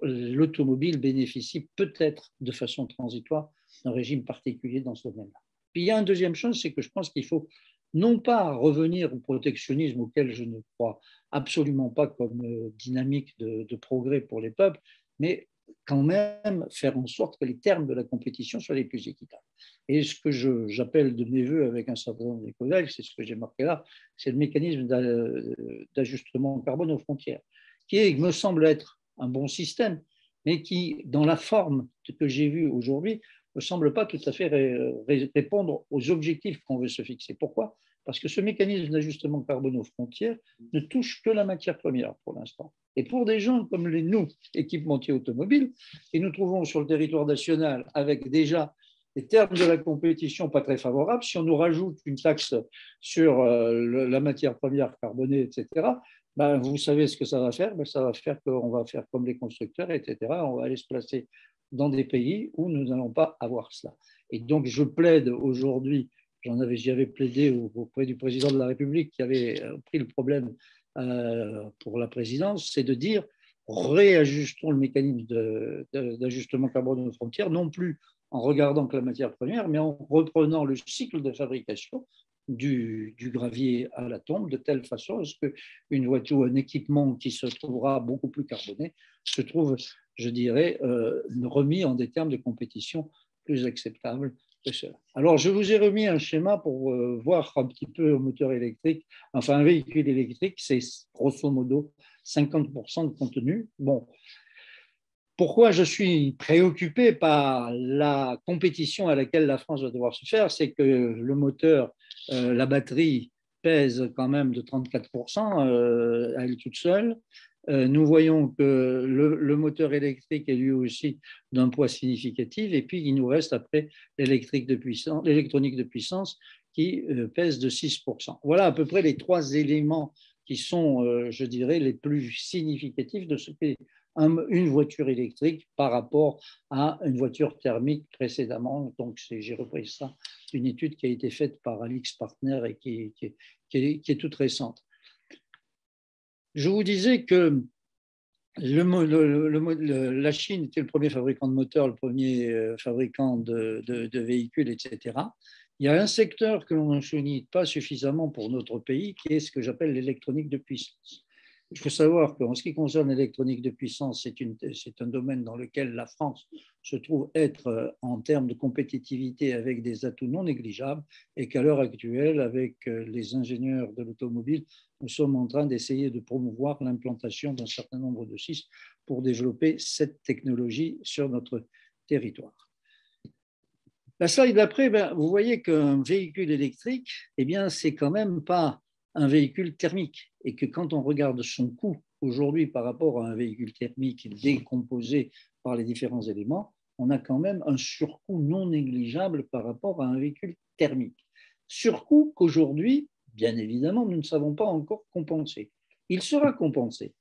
l'automobile bénéficie peut-être de façon transitoire d'un régime particulier dans ce domaine-là. Puis il y a une deuxième chose, c'est que je pense qu'il faut non pas revenir au protectionnisme auquel je ne crois absolument pas comme dynamique de progrès pour les peuples, mais quand même faire en sorte que les termes de la compétition soient les plus équitables. Et ce que j'appelle de mes voeux avec un certain nombre de collègues, c'est ce que j'ai marqué là, c'est le mécanisme d'ajustement carbone aux frontières, qui me semble être un bon système, mais qui, dans la forme que j'ai vue aujourd'hui, ne semble pas tout à fait répondre aux objectifs qu'on veut se fixer. Pourquoi ? Parce que ce mécanisme d'ajustement carbone aux frontières ne touche que la matière première pour l'instant. Et pour des gens comme nous, équipementiers automobiles, et nous trouvons sur le territoire national avec déjà les termes de la compétition pas très favorables, si on nous rajoute une taxe sur la matière première carbonée, etc., ben, vous savez ce que ça va faire, ben, ça va faire qu'on va faire comme les constructeurs, etc. On va aller se placer dans des pays où nous n'allons pas avoir cela. Et donc, je plaide aujourd'hui, j'y avais plaidé auprès du président de la République qui avait pris le problème pour la présidence, c'est de dire réajustons le mécanisme d'ajustement carbone aux frontières, non plus en regardant que la matière première, mais en reprenant le cycle de fabrication du gravier à la tombe, de telle façon à ce qu'une voiture ou un équipement qui se trouvera beaucoup plus carboné se trouve, je dirais, remis en des termes de compétition plus acceptables que cela. Alors, je vous ai remis un schéma pour voir un petit peu un moteur électrique, enfin un véhicule électrique, c'est grosso modo 50% de contenu. Bon, pourquoi je suis préoccupé par la compétition à laquelle la France va devoir se faire, c'est que le moteur, la batterie pèse quand même de 34% à elle toute seule. Nous voyons que le moteur électrique est lui aussi d'un poids significatif, et puis il nous reste après l'électronique de puissance qui pèse de 6%. Voilà à peu près les trois éléments qui sont, je dirais, les plus significatifs de ce qu'est une voiture électrique par rapport à une voiture thermique précédemment. Donc, j'ai repris ça d'une étude qui a été faite par Alix Partner et qui est toute récente. Je vous disais que la Chine était le premier fabricant de moteurs, le premier fabricant de véhicules, etc. Il y a un secteur que l'on ne souligne pas suffisamment pour notre pays, qui est ce que j'appelle l'électronique de puissance. Il faut savoir qu'en ce qui concerne l'électronique de puissance, c'est un domaine dans lequel la France se trouve être en termes de compétitivité avec des atouts non négligeables, et qu'à l'heure actuelle, avec les ingénieurs de l'automobile, nous sommes en train d'essayer de promouvoir l'implantation d'un certain nombre de sites pour développer cette technologie sur notre territoire. La slide d'après, vous voyez qu'un véhicule électrique, eh bien, c'est quand même pas un véhicule thermique, et que quand on regarde son coût aujourd'hui par rapport à un véhicule thermique décomposé par les différents éléments, on a quand même un surcoût non négligeable par rapport à un véhicule thermique. Surcoût qu'aujourd'hui, bien évidemment, nous ne savons pas encore compenser. Il sera compensé.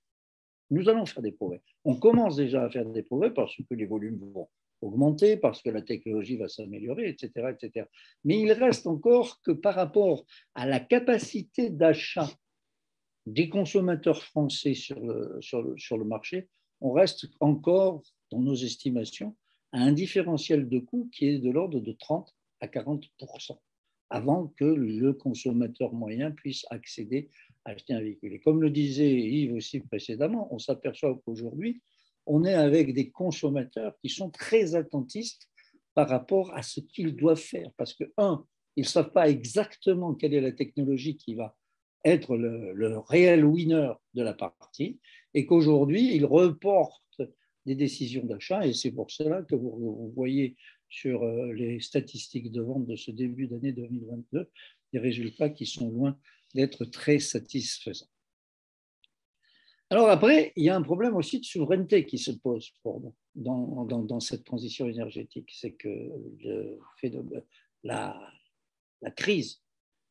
Nous allons faire des progrès. On commence déjà à faire des progrès parce que les volumes vont augmenter, parce que la technologie va s'améliorer, etc., etc. Mais il reste encore que par rapport à la capacité d'achat des consommateurs français sur le marché, on reste encore, dans nos estimations, à un différentiel de coût qui est de l'ordre de 30 à 40% avant que le consommateur moyen puisse accéder à acheter un véhicule. Et comme le disait Yves aussi précédemment, on s'aperçoit qu'aujourd'hui, on est avec des consommateurs qui sont très attentistes par rapport à ce qu'ils doivent faire. Parce que, ils ne savent pas exactement quelle est la technologie qui va être le réel winner de la partie, et qu'aujourd'hui, ils reportent des décisions d'achat, et c'est pour cela que vous voyez sur les statistiques de vente de ce début d'année 2022 des résultats qui sont loin d'être très satisfaisants. Alors après, il y a un problème aussi de souveraineté qui se pose pour nous dans cette transition énergétique. C'est que le fait de la, la crise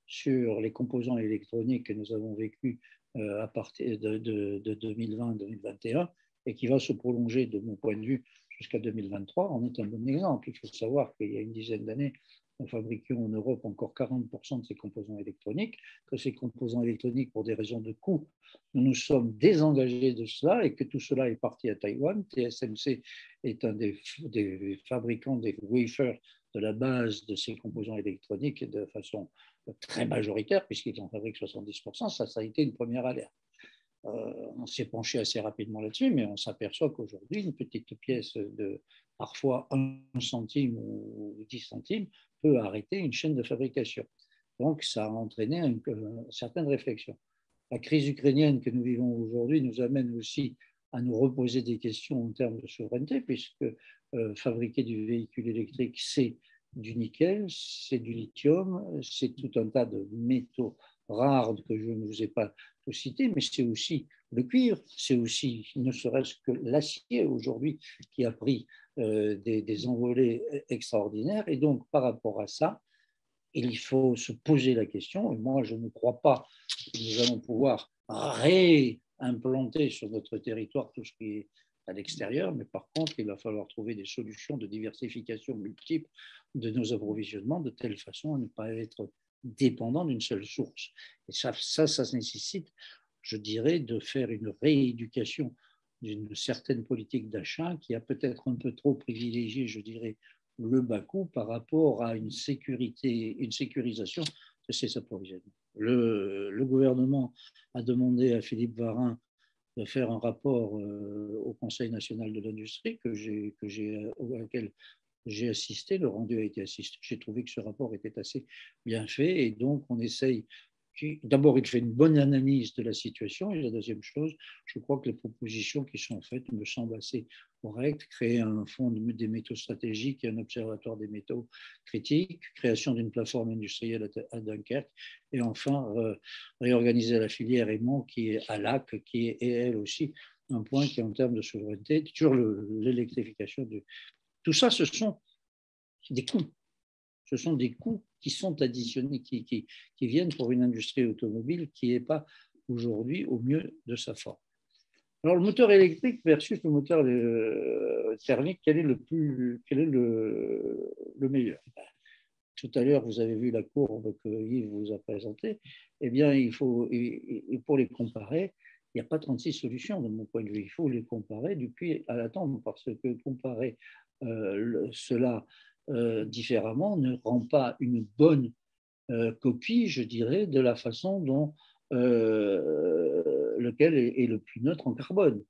sur les composants électroniques que nous avons vécu à partir de 2020-2021 et qui va se prolonger, de mon point de vue, jusqu'à 2023, en est un bon exemple. Il faut savoir qu'il y a une dizaine d'années, nous fabriquions en Europe encore 40% de ces composants électroniques, que ces composants électroniques, pour des raisons de coût, nous nous sommes désengagés de cela et que tout cela est parti à Taïwan. TSMC est un des fabricants des wafers de la base de ces composants électroniques de façon très majoritaire, puisqu'ils en fabriquent 70%. Ça a été une première alerte. On s'est penché assez rapidement là-dessus, mais on s'aperçoit qu'aujourd'hui, une petite pièce de parfois 1 centime ou 10 centimes peut arrêter une chaîne de fabrication. Donc, ça a entraîné une certaine réflexion. La crise ukrainienne que nous vivons aujourd'hui nous amène aussi à nous reposer des questions en termes de souveraineté, puisque fabriquer du véhicule électrique, c'est du nickel, c'est du lithium, c'est tout un tas de métaux rares que je ne vous ai pas tout cités, mais c'est aussi le cuivre, c'est aussi ne serait-ce que l'acier aujourd'hui qui a pris des envolées extraordinaires. Et donc, par rapport à ça, il faut se poser la question, et moi je ne crois pas que nous allons pouvoir réimplanter sur notre territoire tout ce qui est à l'extérieur, mais par contre, il va falloir trouver des solutions de diversification multiples de nos approvisionnements de telle façon à ne pas être dépendant d'une seule source. Et ça nécessite, je dirais, de faire une rééducation d'une certaine politique d'achat qui a peut-être un peu trop privilégié, je dirais, le bas coût par rapport à une sécurisation de ces approvisionnements. Le gouvernement a demandé à Philippe Varin de faire un rapport au Conseil national de l'industrie auquel j'ai assisté. Le rendu a été assisté. J'ai trouvé que ce rapport était assez bien fait et donc on essaye. D'abord, il fait une bonne analyse de la situation et la deuxième chose, je crois que les propositions qui sont faites me semblent assez correctes. Créer un fonds des métaux stratégiques et un observatoire des métaux critiques, création d'une plateforme industrielle à Dunkerque et enfin réorganiser la filière aimant qui est à Lac, qui est elle aussi un point qui est en termes de souveraineté, sur l'électrification. Tout ça, ce sont des coûts. Ce sont des coûts qui sont additionnés, qui viennent pour une industrie automobile qui n'est pas aujourd'hui au mieux de sa forme. Alors, le moteur électrique versus le moteur thermique, quel est le meilleur? Tout à l'heure, vous avez vu la courbe que Yves vous a présentée. Eh bien, pour les comparer, il n'y a pas 36 solutions de mon point de vue. Il faut les comparer du puits à la tombe, parce que comparer cela différemment ne rend pas une bonne copie, je dirais, de la façon dont lequel est le plus neutre en carbone.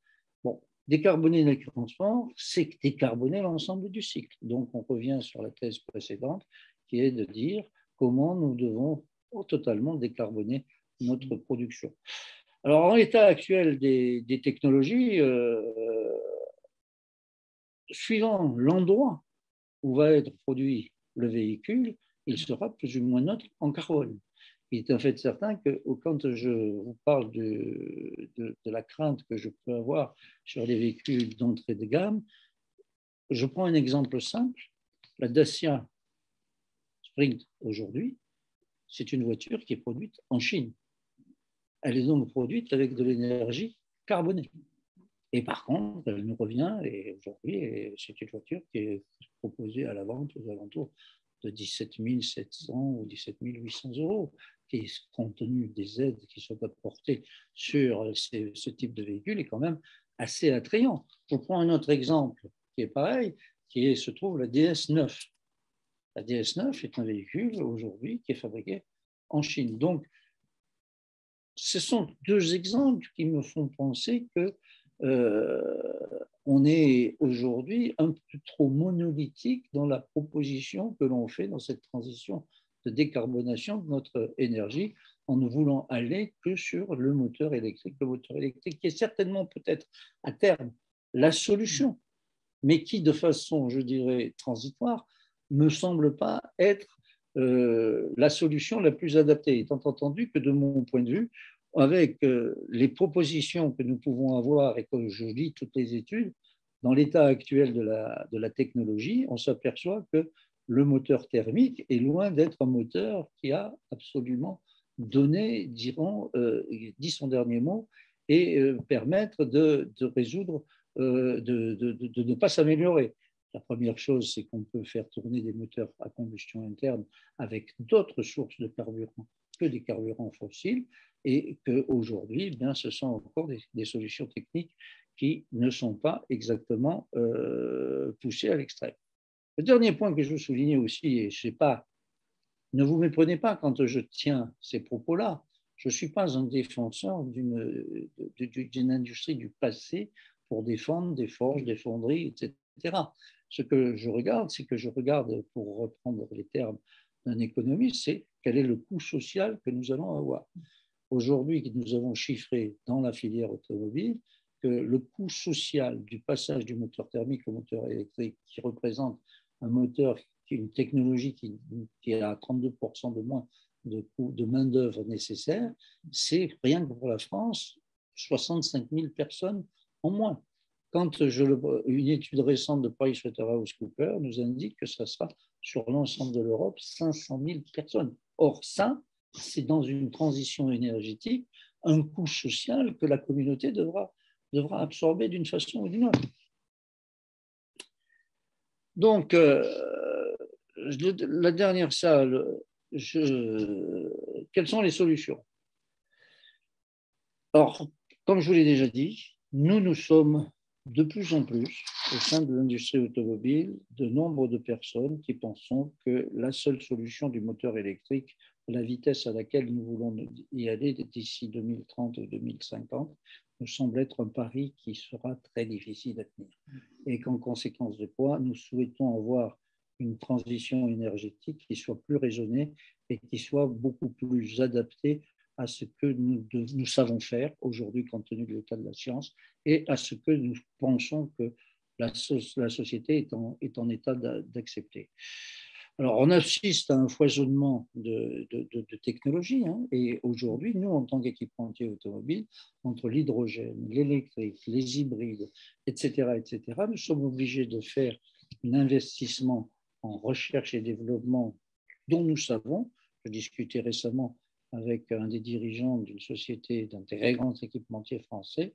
Bon, décarboner les transports, c'est décarboner l'ensemble du cycle. Donc, on revient sur la thèse précédente, qui est de dire comment nous devons totalement décarboner notre production. Alors, en l'état actuel des technologies, suivant l'endroit où va être produit le véhicule, il sera plus ou moins neutre en carbone. Il est en fait certain que quand je vous parle de la crainte que je peux avoir sur les véhicules d'entrée de gamme, je prends un exemple simple. La Dacia Spring aujourd'hui, c'est une voiture qui est produite en Chine. Elle est donc produite avec de l'énergie carbonée. Et par contre, elle nous revient, et aujourd'hui, c'est une voiture qui est proposée à la vente aux alentours de 17 700 ou 17 800 euros, qui, compte tenu des aides qui sont apportées sur ce type de véhicule, est quand même assez attrayant. Je prends un autre exemple qui est pareil, se trouve la DS9. La DS9 est un véhicule aujourd'hui qui est fabriqué en Chine. Donc, ce sont deux exemples qui me font penser que on est aujourd'hui un peu trop monolithique dans la proposition que l'on fait dans cette transition de décarbonation de notre énergie en ne voulant aller que sur le moteur électrique qui est certainement peut-être à terme la solution, mais qui de façon, je dirais, transitoire, ne me semble pas être la solution la plus adaptée, étant entendu que de mon point de vue, avec les propositions que nous pouvons avoir et que je lis toutes les études, dans l'état actuel de la technologie, on s'aperçoit que le moteur thermique est loin d'être un moteur qui a absolument donné, dit son dernier mot, et permettre de résoudre, de ne pas s'améliorer. La première chose, c'est qu'on peut faire tourner des moteurs à combustion interne avec d'autres sources de carburant que des carburants fossiles, et qu'aujourd'hui, bien, ce sont encore des solutions techniques qui ne sont pas exactement poussées à l'extrême. Le dernier point que je veux souligner aussi, et je sais pas, ne vous méprenez pas quand je tiens ces propos-là, je ne suis pas un défenseur d'une industrie du passé pour défendre des forges, des fonderies, etc. Ce que je regarde, c'est que je regarde, pour reprendre les termes d'un économiste, c'est quel est le coût social que nous allons avoir. Aujourd'hui, nous avons chiffré dans la filière automobile que le coût social du passage du moteur thermique au moteur électrique, qui représente un moteur, une technologie qui a 32% de moins de coût de main-d'œuvre nécessaire, c'est rien que pour la France, 65 000 personnes en moins. Quand une étude récente de PricewaterhouseCoopers nous indique que ça sera sur l'ensemble de l'Europe 500 000 personnes. Or, ça, c'est dans une transition énergétique un coût social que la communauté devra absorber d'une façon ou d'une autre. Donc, la dernière salle, quelles sont les solutions? Or, comme je vous l'ai déjà dit, nous sommes de plus en plus, au sein de l'industrie automobile, de nombre de personnes qui pensons que la seule solution du moteur électrique, la vitesse à laquelle nous voulons y aller d'ici 2030 ou 2050, nous semble être un pari qui sera très difficile à tenir. Et qu'en conséquence de quoi, nous souhaitons avoir une transition énergétique qui soit plus raisonnée et qui soit beaucoup plus adaptée à ce que nous savons faire aujourd'hui compte tenu de l'état de la science et à ce que nous pensons que la société est en état d'accepter. Alors, on assiste à un foisonnement de technologies, hein, et aujourd'hui, nous, en tant qu'équipementiers automobiles, entre l'hydrogène, l'électrique, les hybrides, etc., nous sommes obligés de faire un investissement en recherche et développement dont nous savons, je discutais récemment avec un des dirigeants d'une société, d'un très grand équipementier français,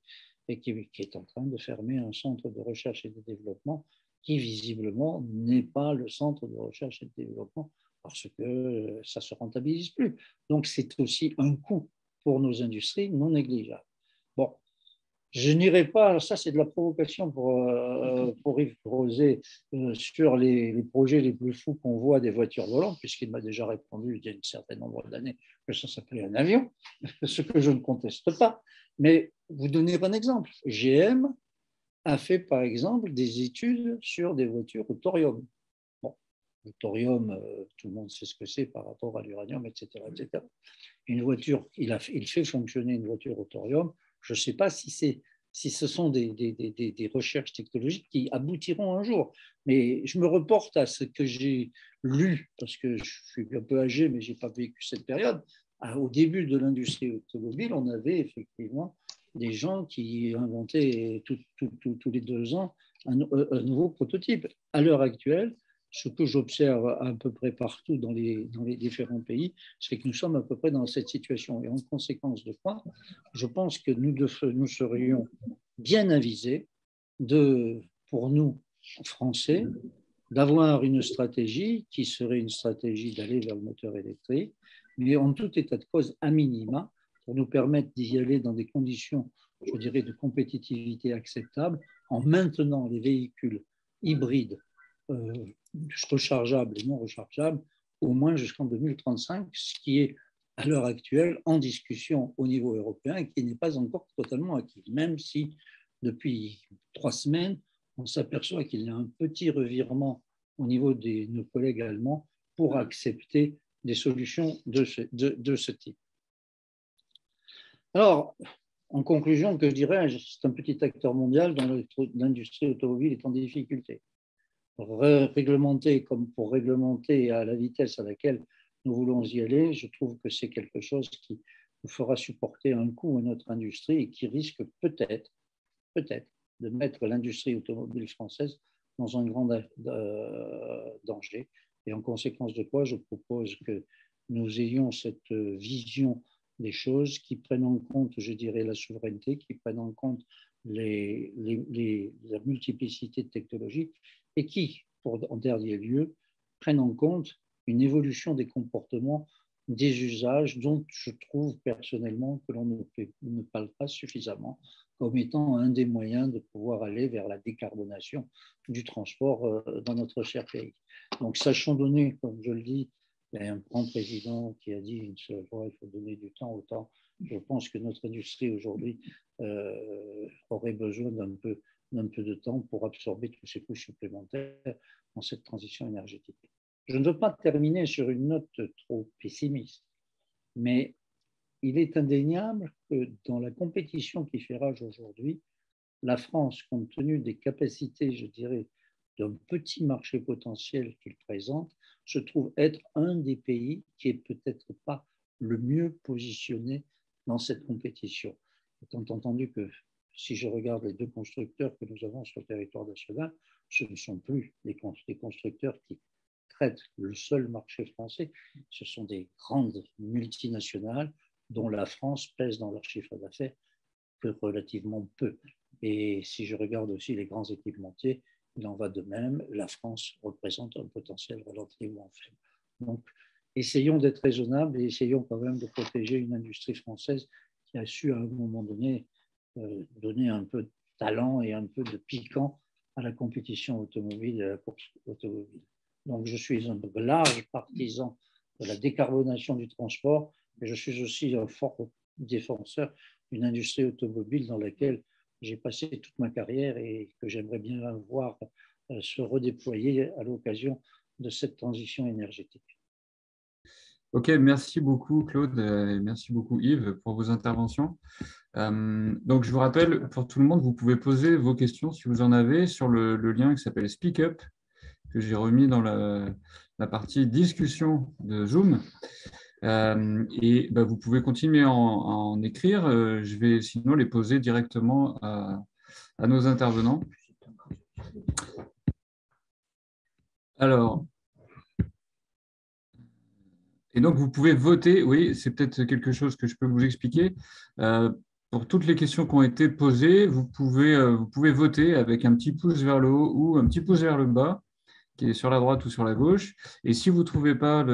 et qui est en train de fermer un centre de recherche et de développement qui visiblement n'est pas le centre de recherche et de développement parce que ça ne se rentabilise plus. Donc c'est aussi un coût pour nos industries non négligeable. Bon, je n'irai pas, alors ça c'est de la provocation pour Yves Crozet sur les projets les plus fous qu'on voit des voitures volantes, puisqu'il m'a déjà répondu il y a un certain nombre d'années que ça s'appelait un avion, ce que je ne conteste pas. Mais vous donner un exemple. GM a fait par exemple des études sur des voitures au thorium. Bon, le thorium, tout le monde sait ce que c'est par rapport à l'uranium, etc., etc. Une voiture, il fait fonctionner une voiture au thorium. Je ne sais pas si ce sont des recherches technologiques qui aboutiront un jour. Mais je me reporte à ce que j'ai lu, parce que je suis un peu âgé, mais je n'ai pas vécu cette période. Au début de l'industrie automobile, on avait effectivement des gens qui inventaient tous les 2 ans un nouveau prototype. À l'heure actuelle, ce que j'observe à peu près partout dans les différents pays, c'est que nous sommes à peu près dans cette situation. Et en conséquence de quoi, je pense que nous serions bien avisés, pour nous, Français, d'avoir une stratégie qui serait une stratégie d'aller vers le moteur électrique, mais en tout état de cause, à minima, pour nous permettre d'y aller dans des conditions, je dirais, de compétitivité acceptables, en maintenant les véhicules hybrides rechargeables et non rechargeables, au moins jusqu'en 2035, ce qui est à l'heure actuelle en discussion au niveau européen et qui n'est pas encore totalement acquis, même si depuis 3 semaines, on s'aperçoit qu'il y a un petit revirement au niveau de nos collègues allemands pour accepter des solutions de ce type. Alors, en conclusion, que je dirais, c'est un petit acteur mondial dont l'industrie automobile est en difficulté. Réglementer comme pour réglementer à la vitesse à laquelle nous voulons y aller, je trouve que c'est quelque chose qui nous fera supporter un coût à notre industrie et qui risque peut-être de mettre l'industrie automobile française dans un grand danger. Et en conséquence de quoi, je propose que nous ayons cette vision des choses qui prennent en compte, je dirais, la souveraineté, qui prennent en compte la multiplicité de technologies et qui, en dernier lieu, prennent en compte une évolution des comportements, des usages dont je trouve personnellement que l'on ne parle pas suffisamment comme étant un des moyens de pouvoir aller vers la décarbonation du transport dans notre cher pays. Donc, sachant donner, comme je le dis, il y a un grand président qui a dit une seule fois, il faut donner du temps au temps. Je pense que notre industrie aujourd'hui aurait besoin d'un peu de temps pour absorber tous ces coûts supplémentaires dans cette transition énergétique. Je ne veux pas terminer sur une note trop pessimiste, mais il est indéniable que dans la compétition qui fait rage aujourd'hui, la France, compte tenu des capacités, je dirais, d'un petit marché potentiel qu'il présente, se trouve être un des pays qui est peut-être pas le mieux positionné dans cette compétition. Étant entendu que si je regarde les deux constructeurs que nous avons sur le territoire national, ce ne sont plus des constructeurs qui traitent le seul marché français, ce sont des grandes multinationales dont la France pèse dans leur chiffre d'affaires que relativement peu. Et si je regarde aussi les grands équipementiers, il en va de même, la France représente un potentiel relativement faible. Donc, essayons d'être raisonnables et essayons quand même de protéger une industrie française qui a su à un moment donné donner un peu de talent et un peu de piquant à la compétition automobile et à la course automobile. Donc, je suis un large partisan de la décarbonation du transport, mais je suis aussi un fort défenseur d'une industrie automobile dans laquelle j'ai passé toute ma carrière et que j'aimerais bien voir se redéployer à l'occasion de cette transition énergétique. Ok, merci beaucoup Claude et merci beaucoup Yves pour vos interventions. Donc je vous rappelle, pour tout le monde, vous pouvez poser vos questions si vous en avez sur le lien qui s'appelle Speak Up, que j'ai remis dans la partie discussion de Zoom. Et vous pouvez continuer à en écrire. Je vais sinon les poser directement à nos intervenants. Alors, et donc vous pouvez voter. Oui, c'est peut-être quelque chose que je peux vous expliquer. Pour toutes les questions qui ont été posées, vous pouvez voter avec un petit pouce vers le haut ou un petit pouce vers le bas, qui est sur la droite ou sur la gauche. Et si vous trouvez pas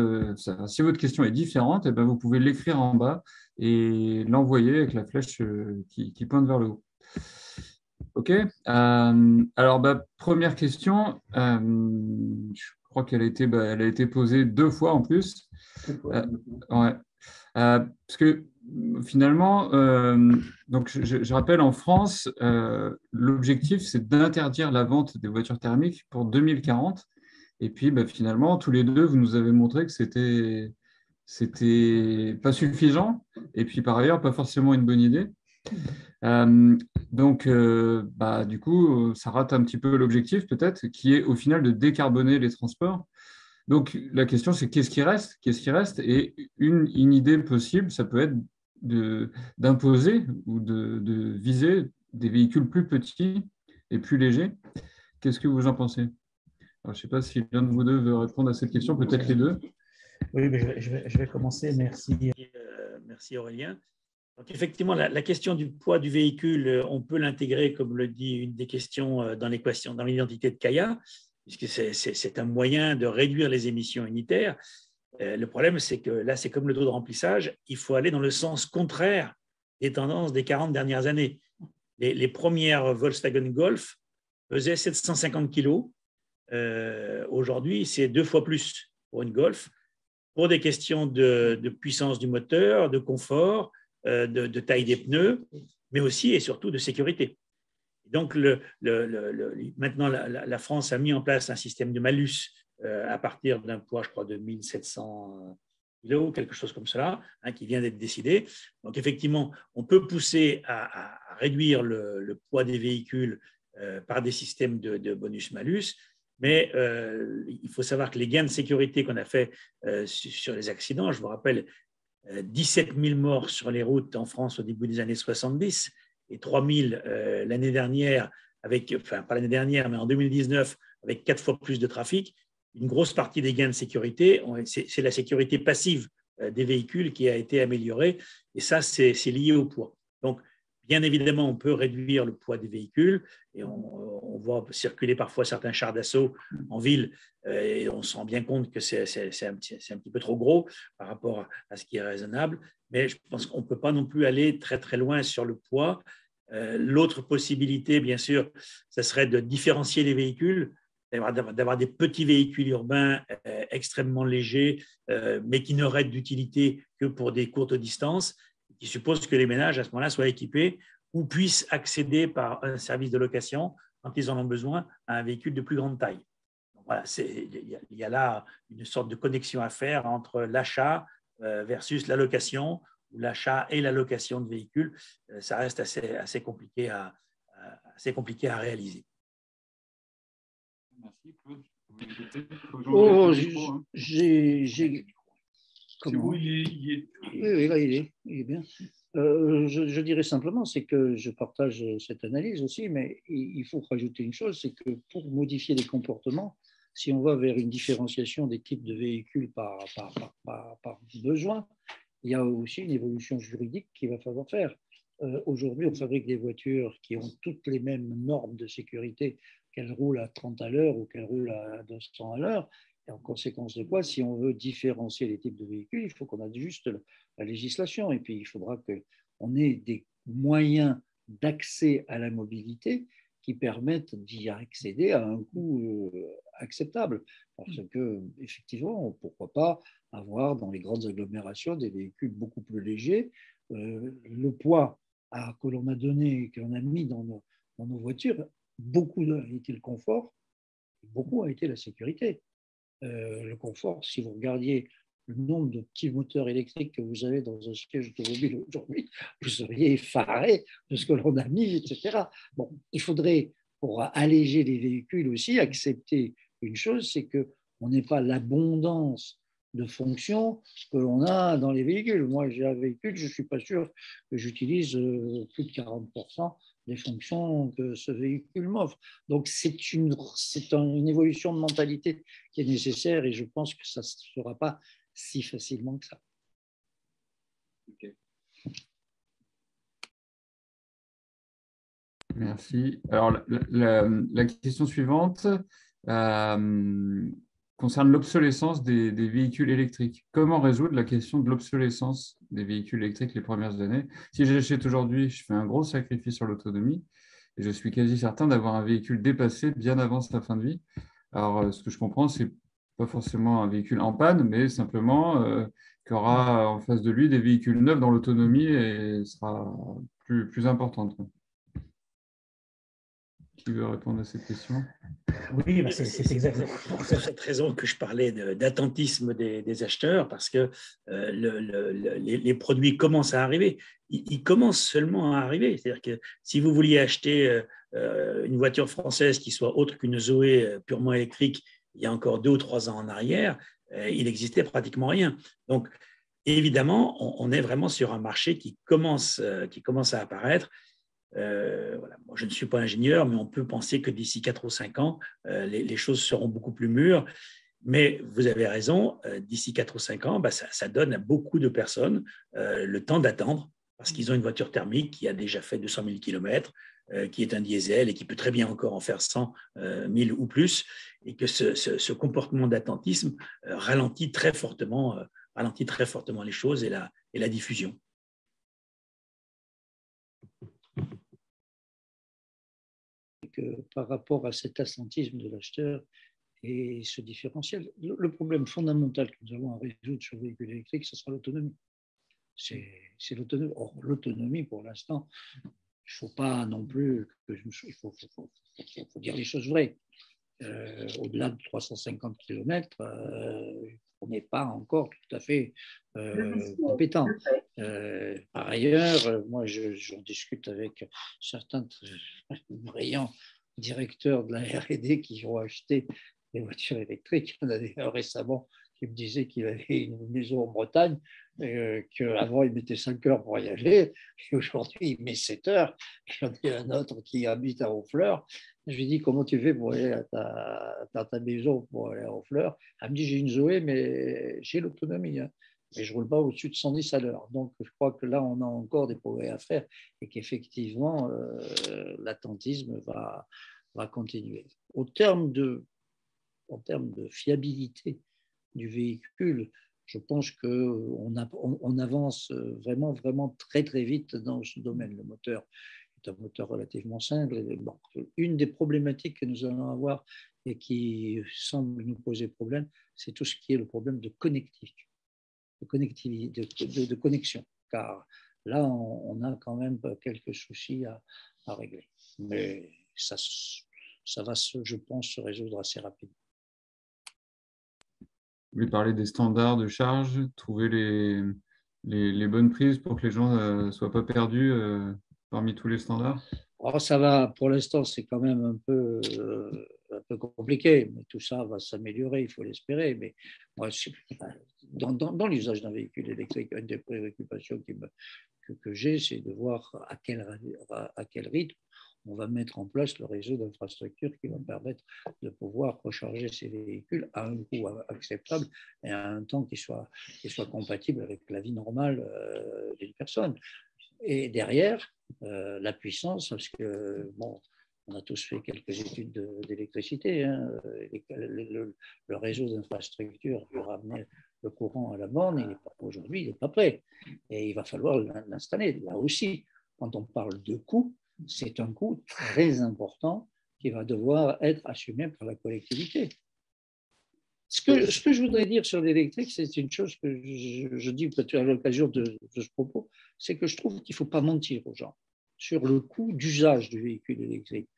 si votre question est différente, eh ben vous pouvez l'écrire en bas et l'envoyer avec la flèche qui pointe vers le haut. OK. Alors, première question. Je crois qu'elle elle a été posée 2 fois en plus. Ouais. Parce que finalement, donc je rappelle, en France, l'objectif, c'est d'interdire la vente des voitures thermiques pour 2040. Et puis, finalement, tous les deux, vous nous avez montré que c'était pas suffisant. Et puis, par ailleurs, pas forcément une bonne idée. Donc, du coup, ça rate un petit peu l'objectif, peut-être, qui est au final de décarboner les transports. Donc, la question, c'est qu'est-ce qui reste? Qu'est-ce qui reste? Et une idée possible, ça peut être d'imposer ou de viser des véhicules plus petits et plus légers. Qu'est-ce que vous en pensez? Alors, je ne sais pas si l'un de vous deux veut répondre à cette question, peut-être les deux. Oui, mais je vais commencer. Merci Aurélien. Donc, effectivement, la question du poids du véhicule, on peut l'intégrer, comme le dit une des questions, dans l'équation, dans l'identité de Kaya, puisque c'est un moyen de réduire les émissions unitaires. Le problème, c'est que là, c'est comme le taux de remplissage, il faut aller dans le sens contraire des tendances des 40 dernières années. Les premières Volkswagen Golf pesaient 750 kg. Aujourd'hui, c'est 2 fois plus pour une Golf, pour des questions de puissance du moteur, de confort, de taille des pneus, mais aussi et surtout de sécurité. Donc, maintenant, la France a mis en place un système de malus à partir d'un poids, je crois, de 1700 kg, quelque chose comme cela, qui vient d'être décidé. Donc, effectivement, on peut pousser à réduire le poids des véhicules par des systèmes de bonus-malus, mais il faut savoir que les gains de sécurité qu'on a fait sur les accidents, je vous rappelle, 17 000 morts sur les routes en France au début des années 70 et 3 000 l'année dernière, enfin pas l'année dernière, mais en 2019, avec 4 fois plus de trafic. Une grosse partie des gains de sécurité, c'est la sécurité passive des véhicules qui a été améliorée, et ça, c'est lié au poids. Donc, bien évidemment, on peut réduire le poids des véhicules, et on voit circuler parfois certains chars d'assaut en ville, et on se rend bien compte que c'est un petit peu trop gros par rapport à ce qui est raisonnable, mais je pense qu'on ne peut pas non plus aller très, très loin sur le poids. L'autre possibilité, bien sûr, ce serait de différencier les véhicules, d'avoir des petits véhicules urbains extrêmement légers, mais qui n'auraient d'utilité que pour des courtes distances, qui suppose que les ménages, à ce moment-là, soient équipés ou puissent accéder par un service de location, quand ils en ont besoin, à un véhicule de plus grande taille. Donc, voilà, il y a là une sorte de connexion à faire entre l'achat versus la location, ou l'achat et la location de véhicules. Ça reste assez compliqué à réaliser. Merci, Claude. Oh, comment? Oui, là, il est bien. Je dirais simplement, c'est que je partage cette analyse aussi, mais il faut rajouter une chose, c'est que pour modifier les comportements, si on va vers une différenciation des types de véhicules par besoin, il y a aussi une évolution juridique qu'il va falloir faire. Aujourd'hui, on fabrique des voitures qui ont toutes les mêmes normes de sécurité, qu'elles roulent à 30 à l'heure ou qu'elles roulent à 200 à l'heure. Et en conséquence de quoi, si on veut différencier les types de véhicules, il faut qu'on ajuste la législation. Et puis, il faudra qu'on ait des moyens d'accès à la mobilité qui permettent d'y accéder à un coût acceptable. Parce que, effectivement, pourquoi pas avoir dans les grandes agglomérations des véhicules beaucoup plus légers. Le poids que l'on a donné, que l'on a mis dans nos voitures, beaucoup a été le confort, beaucoup a été la sécurité. Le confort, si vous regardiez le nombre de petits moteurs électriques que vous avez dans un siège automobile aujourd'hui, vous seriez effaré de ce que l'on a mis, etc. Bon, il faudrait, pour alléger les véhicules aussi, accepter une chose, c'est qu'on n'ait pas l'abondance de fonctions que l'on a dans les véhicules. Moi, j'ai un véhicule, je ne suis pas sûr que j'utilise plus de 40% des fonctions que ce véhicule m'offre. Donc, c'est une évolution de mentalité qui est nécessaire et je pense que ça ne se fera pas si facilement que ça. Okay. Merci. Alors, la question suivante concerne l'obsolescence des véhicules électriques. Comment résoudre la question de l'obsolescence des véhicules électriques les premières années? Si j'achète aujourd'hui, je fais un gros sacrifice sur l'autonomie et je suis quasi certain d'avoir un véhicule dépassé bien avant sa fin de vie. Alors, ce que je comprends, c'est pas forcément un véhicule en panne, mais simplement qu'il y aura en face de lui des véhicules neufs dont l'autonomie sera plus importante. Qui veut répondre à cette question? Oui, c'est exactement pour cette raison que je parlais d'attentisme des acheteurs, parce que les produits commencent à arriver. Ils commencent seulement à arriver. C'est-à-dire que si vous vouliez acheter une voiture française qui soit autre qu'une Zoé purement électrique, il y a encore 2 ou 3 ans en arrière, il n'existait pratiquement rien. Donc, évidemment, on est vraiment sur un marché qui commence à apparaître. Voilà. Moi, je ne suis pas ingénieur, mais on peut penser que d'ici 4 ou 5 ans, les choses seront beaucoup plus mûres. Mais vous avez raison, d'ici 4 ou 5 ans, ça donne à beaucoup de personnes le temps d'attendre parce qu'ils ont une voiture thermique qui a déjà fait 200 000 km, qui est un diesel et qui peut très bien encore en faire 100 000 ou plus, et que ce comportement d'attentisme ralentit très fortement les choses et la diffusion. Que par rapport à cet attentisme de l'acheteur et ce différentiel, le problème fondamental que nous avons à résoudre sur le véhicule électrique, ce sera l'autonomie. C'est l'autonomie. Or, l'autonomie, pour l'instant, il ne faut pas non plus, il faut dire les choses vraies. Au-delà de 350 km, on n'est pas encore tout à fait compétent. Par ailleurs, moi, j'en discute avec certains brillants directeurs de la R&D qui ont acheté des voitures électriques. Il y en a d'ailleurs récemment qui me disait qu'il avait une maison en Bretagne, qu'avant il mettait 5 heures pour y aller, et aujourd'hui il met 7 heures. J'en ai un autre qui habite à Honfleur. Je lui dis comment tu fais pour aller dans ta maison pour aller à Honfleur. Elle me dit j'ai une Zoé, mais j'ai l'autonomie. Hein. Mais je ne roule pas au-dessus de 110 à l'heure. Donc, je crois que là, on a encore des progrès à faire et qu'effectivement, l'attentisme va continuer. En termes de fiabilité du véhicule, je pense qu'on avance vraiment, vraiment très, très vite dans ce domaine. Le moteur est un moteur relativement simple. Bon, une des problématiques que nous allons avoir et qui semble nous poser problème, c'est tout ce qui est le problème de connectivité. De connexion, car là, on a quand même quelques soucis à régler. Mais ça va, je pense, se résoudre assez rapidement. Vous voulez parler des standards de charge, trouver les bonnes prises pour que les gens ne soient pas perdus parmi tous les standards? Alors, ça va, pour l'instant, c'est quand même un peu compliqué, mais tout ça va s'améliorer, il faut l'espérer. Mais moi, dans l'usage d'un véhicule électrique, une des préoccupations que j'ai, c'est de voir à quel rythme on va mettre en place le réseau d'infrastructures qui va permettre de pouvoir recharger ces véhicules à un coût acceptable et à un temps qui soit compatible avec la vie normale d'une personne. Et derrière, la puissance, parce que, bon, on a tous fait quelques études d'électricité, hein, le réseau d'infrastructures pour ramener le courant à la borne, aujourd'hui, il n'est pas prêt. Et il va falloir l'installer. Là aussi, quand on parle de coût, c'est un coût très important qui va devoir être assumé par la collectivité. Ce que je voudrais dire sur l'électrique, c'est une chose que je dis peut-être à l'occasion de ce propos, c'est que je trouve qu'il ne faut pas mentir aux gens sur le coût d'usage du véhicule électrique.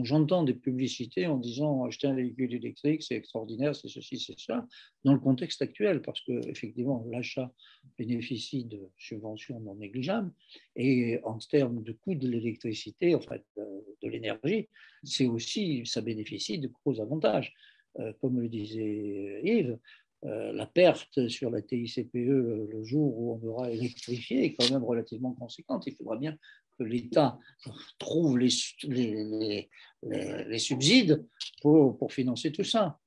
J'entends des publicités en disant acheter un véhicule électrique, c'est extraordinaire, c'est ceci, c'est ça, dans le contexte actuel, parce qu'effectivement, l'achat bénéficie de subventions non négligeables. Et en termes de coût de l'électricité, en fait, de l'énergie, ça bénéficie de gros avantages. Comme le disait Yves, la perte sur la TICPE le jour où on aura électrifié est quand même relativement conséquente. Il faudra bien que l'État trouve les subsides pour financer tout ça.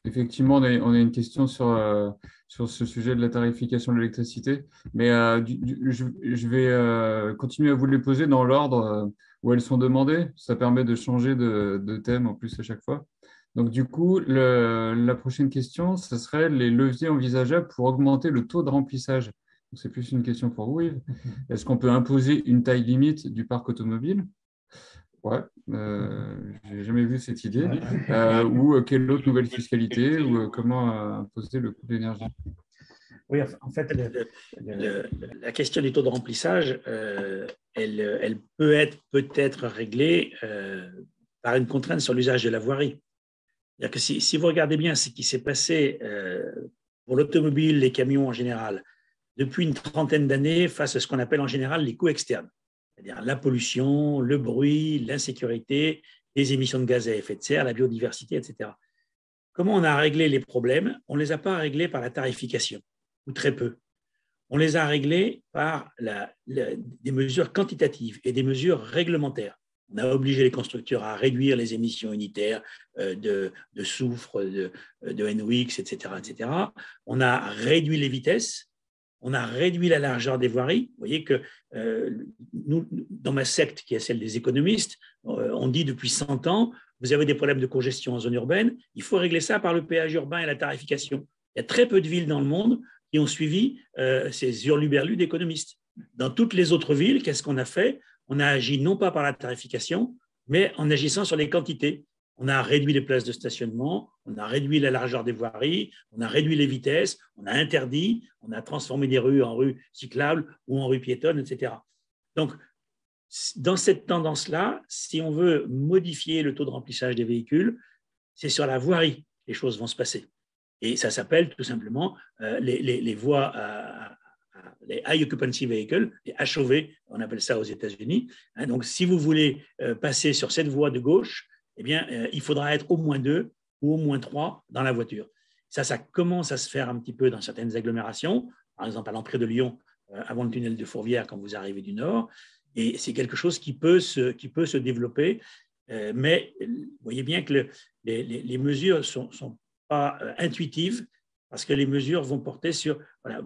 Effectivement, on a une question sur ce sujet de la tarification de l'électricité, mais je vais continuer à vous les poser dans l'ordre où elles sont demandées. Ça permet de changer de thème en plus à chaque fois. Donc du coup, la prochaine question, ce serait les leviers envisageables pour augmenter le taux de remplissage. C'est plus une question pour vous, Yves. Est-ce qu'on peut imposer une taille limite du parc automobile? Ouais, j'ai jamais vu cette idée. Ou quelle autre nouvelle fiscalité ou comment imposer le coût de l'énergie? Oui, en fait, la question du taux de remplissage, elle peut-être réglée par une contrainte sur l'usage de la voirie. C'est-à-dire que si vous regardez bien ce qui s'est passé pour l'automobile, les camions en général, depuis une trentaine d'années face à ce qu'on appelle en général les coûts externes, c'est-à-dire la pollution, le bruit, l'insécurité, les émissions de gaz à effet de serre, la biodiversité, etc. Comment on a réglé les problèmes? On ne les a pas réglés par la tarification, ou très peu. On les a réglés par des mesures quantitatives et des mesures réglementaires. On a obligé les constructeurs à réduire les émissions unitaires de soufre, de NOx, etc., etc. On a réduit les vitesses. On a réduit la largeur des voiries. Vous voyez que nous, dans ma secte, qui est celle des économistes, on dit depuis 100 ans, vous avez des problèmes de congestion en zone urbaine, il faut régler ça par le péage urbain et la tarification. Il y a très peu de villes dans le monde qui ont suivi ces hurluberlus d'économistes. Dans toutes les autres villes, qu'est-ce qu'on a fait? On a agi non pas par la tarification, mais en agissant sur les quantités. On a réduit les places de stationnement, on a réduit la largeur des voiries, on a réduit les vitesses, on a interdit, on a transformé des rues en rues cyclables ou en rues piétonnes, etc. Donc, dans cette tendance-là, si on veut modifier le taux de remplissage des véhicules, c'est sur la voirie que les choses vont se passer. Et ça s'appelle tout simplement les voies les High Occupancy Vehicles, les HOV, on appelle ça aux États-Unis. Donc, si vous voulez passer sur cette voie de gauche, eh bien, il faudra être au moins 2 ou au moins 3 dans la voiture. Ça commence à se faire un petit peu dans certaines agglomérations, par exemple à l'entrée de Lyon, avant le tunnel de Fourvière quand vous arrivez du nord, et c'est quelque chose qui peut se développer, mais vous voyez bien que les mesures ne sont pas intuitives, parce que les mesures vont porter sur… Voilà,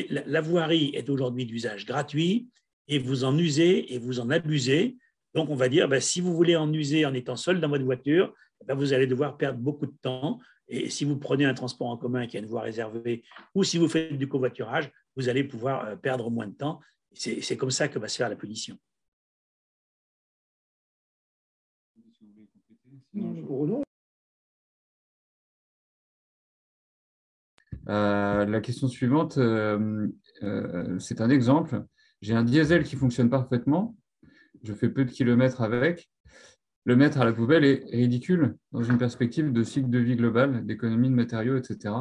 la voirie est aujourd'hui d'usage gratuit, et vous en usez et vous en abusez. Donc, on va dire, si vous voulez en user en étant seul dans votre voiture, vous allez devoir perdre beaucoup de temps. Et si vous prenez un transport en commun qui a une voie réservée, ou si vous faites du covoiturage, vous allez pouvoir perdre moins de temps. C'est comme ça que va se faire la punition. La question suivante, c'est un exemple. J'ai un diesel qui fonctionne parfaitement. Je fais peu de kilomètres avec. Le mettre à la poubelle est ridicule dans une perspective de cycle de vie global, d'économie de matériaux, etc.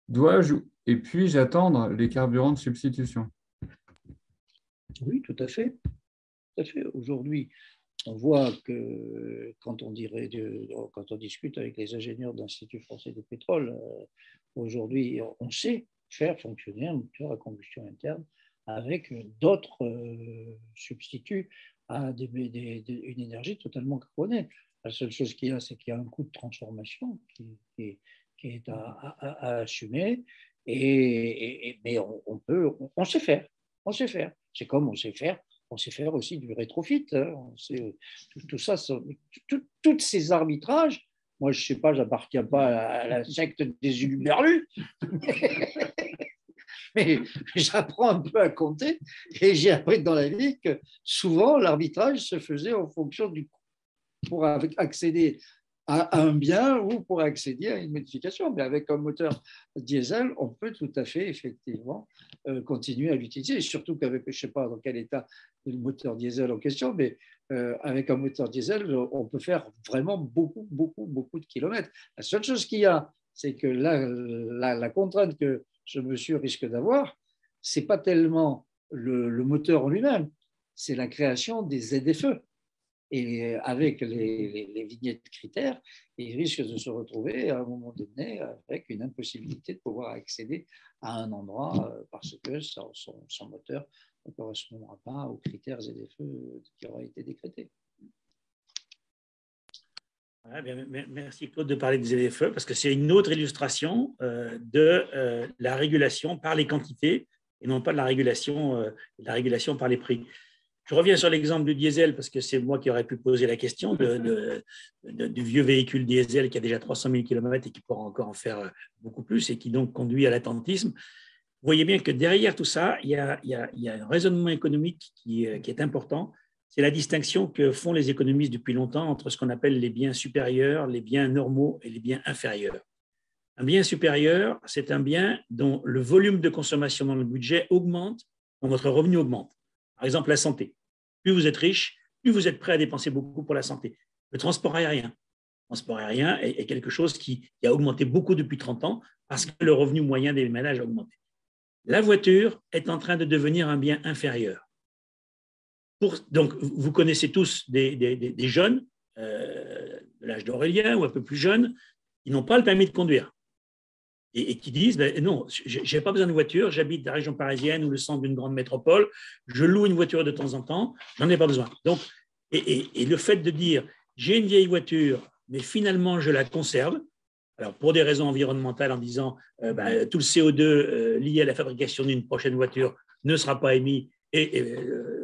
Dois-je et puis-je attendre les carburants de substitution? Oui, tout à fait. Tout à fait. Aujourd'hui, on voit que quand on discute avec les ingénieurs de l'Institut français du pétrole, aujourd'hui, on sait faire fonctionner un moteur à combustion interne avec d'autres substituts à une énergie totalement carbonée. La seule chose qu'il y a, c'est qu'il y a un coût de transformation qui est à assumer, mais on sait faire. On sait faire. C'est comme on sait faire aussi du rétrofit. Hein. Tout ça, tous ces arbitrages, moi, je ne sais pas, je n'appartiens pas à la secte des huluberlus, mais j'apprends un peu à compter et j'ai appris dans la vie que souvent, l'arbitrage se faisait en fonction du coût pour accéder à un bien ou pour accéder à une modification. Mais avec un moteur diesel, on peut tout à fait, effectivement, continuer à l'utiliser. Et surtout qu'avec, je ne sais pas dans quel état est le moteur diesel en question, mais avec un moteur diesel, on peut faire vraiment beaucoup, beaucoup, beaucoup de kilomètres. La seule chose qu'il y a, c'est que la contrainte que ce monsieur risque d'avoir, ce n'est pas tellement le moteur en lui-même, c'est la création des ZFE. Et avec les vignettes critères, il risque de se retrouver à un moment donné avec une impossibilité de pouvoir accéder à un endroit parce que son moteur ne correspondra pas aux critères ZFE qui auraient été décrétés. Merci Claude de parler des ZFE parce que c'est une autre illustration de la régulation par les quantités et non pas de la régulation par les prix. Je reviens sur l'exemple du diesel parce que c'est moi qui aurais pu poser la question du vieux véhicule diesel qui a déjà 300 000 km et qui pourra encore en faire beaucoup plus et qui donc conduit à l'attentisme. Vous voyez bien que derrière tout ça, il y a un raisonnement économique qui est important. C'est la distinction que font les économistes depuis longtemps entre ce qu'on appelle les biens supérieurs, les biens normaux et les biens inférieurs. Un bien supérieur, c'est un bien dont le volume de consommation dans le budget augmente quand votre revenu augmente. Par exemple, la santé. Plus vous êtes riche, plus vous êtes prêt à dépenser beaucoup pour la santé. Le transport aérien. Le transport aérien est quelque chose qui a augmenté beaucoup depuis 30 ans parce que le revenu moyen des ménages a augmenté. La voiture est en train de devenir un bien inférieur. Donc, vous connaissez tous des jeunes, de l'âge d'Aurélien ou un peu plus jeunes, qui n'ont pas le permis de conduire. Et qui disent, non, je n'ai pas besoin de voiture, j'habite dans la région parisienne ou le centre d'une grande métropole, je loue une voiture de temps en temps, je n'en ai pas besoin. Donc, et le fait de dire, j'ai une vieille voiture, mais finalement, je la conserve, alors pour des raisons environnementales en disant, tout le CO2 lié à la fabrication d'une prochaine voiture ne sera pas émis, et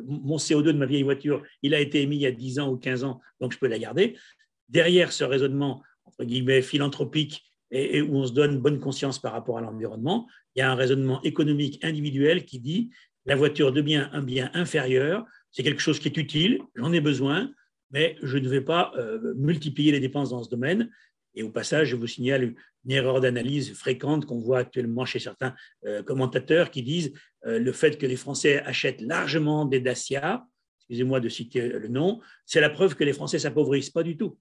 mon CO2 de ma vieille voiture, il a été émis il y a 10 ans ou 15 ans, donc je peux la garder. Derrière ce raisonnement, entre guillemets, philanthropique, et où on se donne bonne conscience par rapport à l'environnement, il y a un raisonnement économique individuel qui dit la voiture devient un bien inférieur, c'est quelque chose qui est utile, j'en ai besoin, mais je ne vais pas multiplier les dépenses dans ce domaine. Et au passage, je vous signale une erreur d'analyse fréquente qu'on voit actuellement chez certains commentateurs qui disent le fait que les Français achètent largement des Dacia, excusez-moi de citer le nom, c'est la preuve que les Français s'appauvrissent. Pas du tout.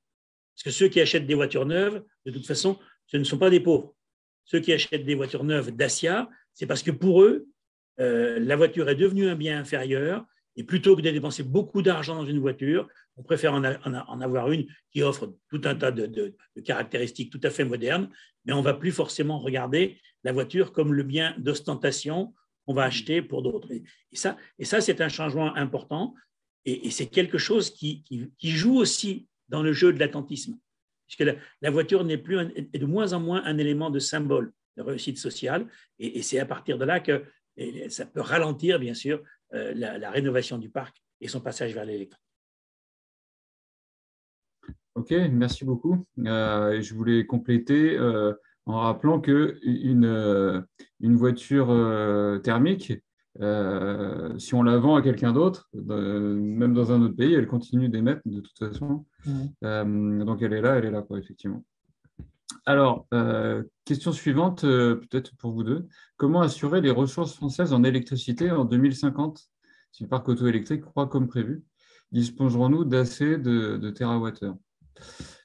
Parce que ceux qui achètent des voitures neuves, de toute façon, ce ne sont pas des pauvres. Ceux qui achètent des voitures neuves Dacia, c'est parce que pour eux, la voiture est devenue un bien inférieur Et plutôt que de dépenser beaucoup d'argent dans une voiture, on préfère en avoir une qui offre tout un tas de caractéristiques tout à fait modernes, mais on ne va plus forcément regarder la voiture comme le bien d'ostentation qu'on va acheter pour d'autres. Et ça c'est un changement important, et c'est quelque chose qui joue aussi dans le jeu de l'attentisme, puisque la voiture est de moins en moins un élément de symbole de réussite sociale, et c'est à partir de là que ça peut ralentir, bien sûr, la rénovation du parc et son passage vers l'électrique. Ok, merci beaucoup. Je voulais compléter en rappelant qu'une voiture thermique, si on la vend à quelqu'un d'autre, même dans un autre pays, elle continue d'émettre de toute façon. Donc elle est là, quoi, effectivement. Alors, question suivante, peut-être pour vous deux. Comment assurer les ressources françaises en électricité en 2050 si le parc auto-électrique croît comme prévu? Disposerons-nous d'assez de térawattheures?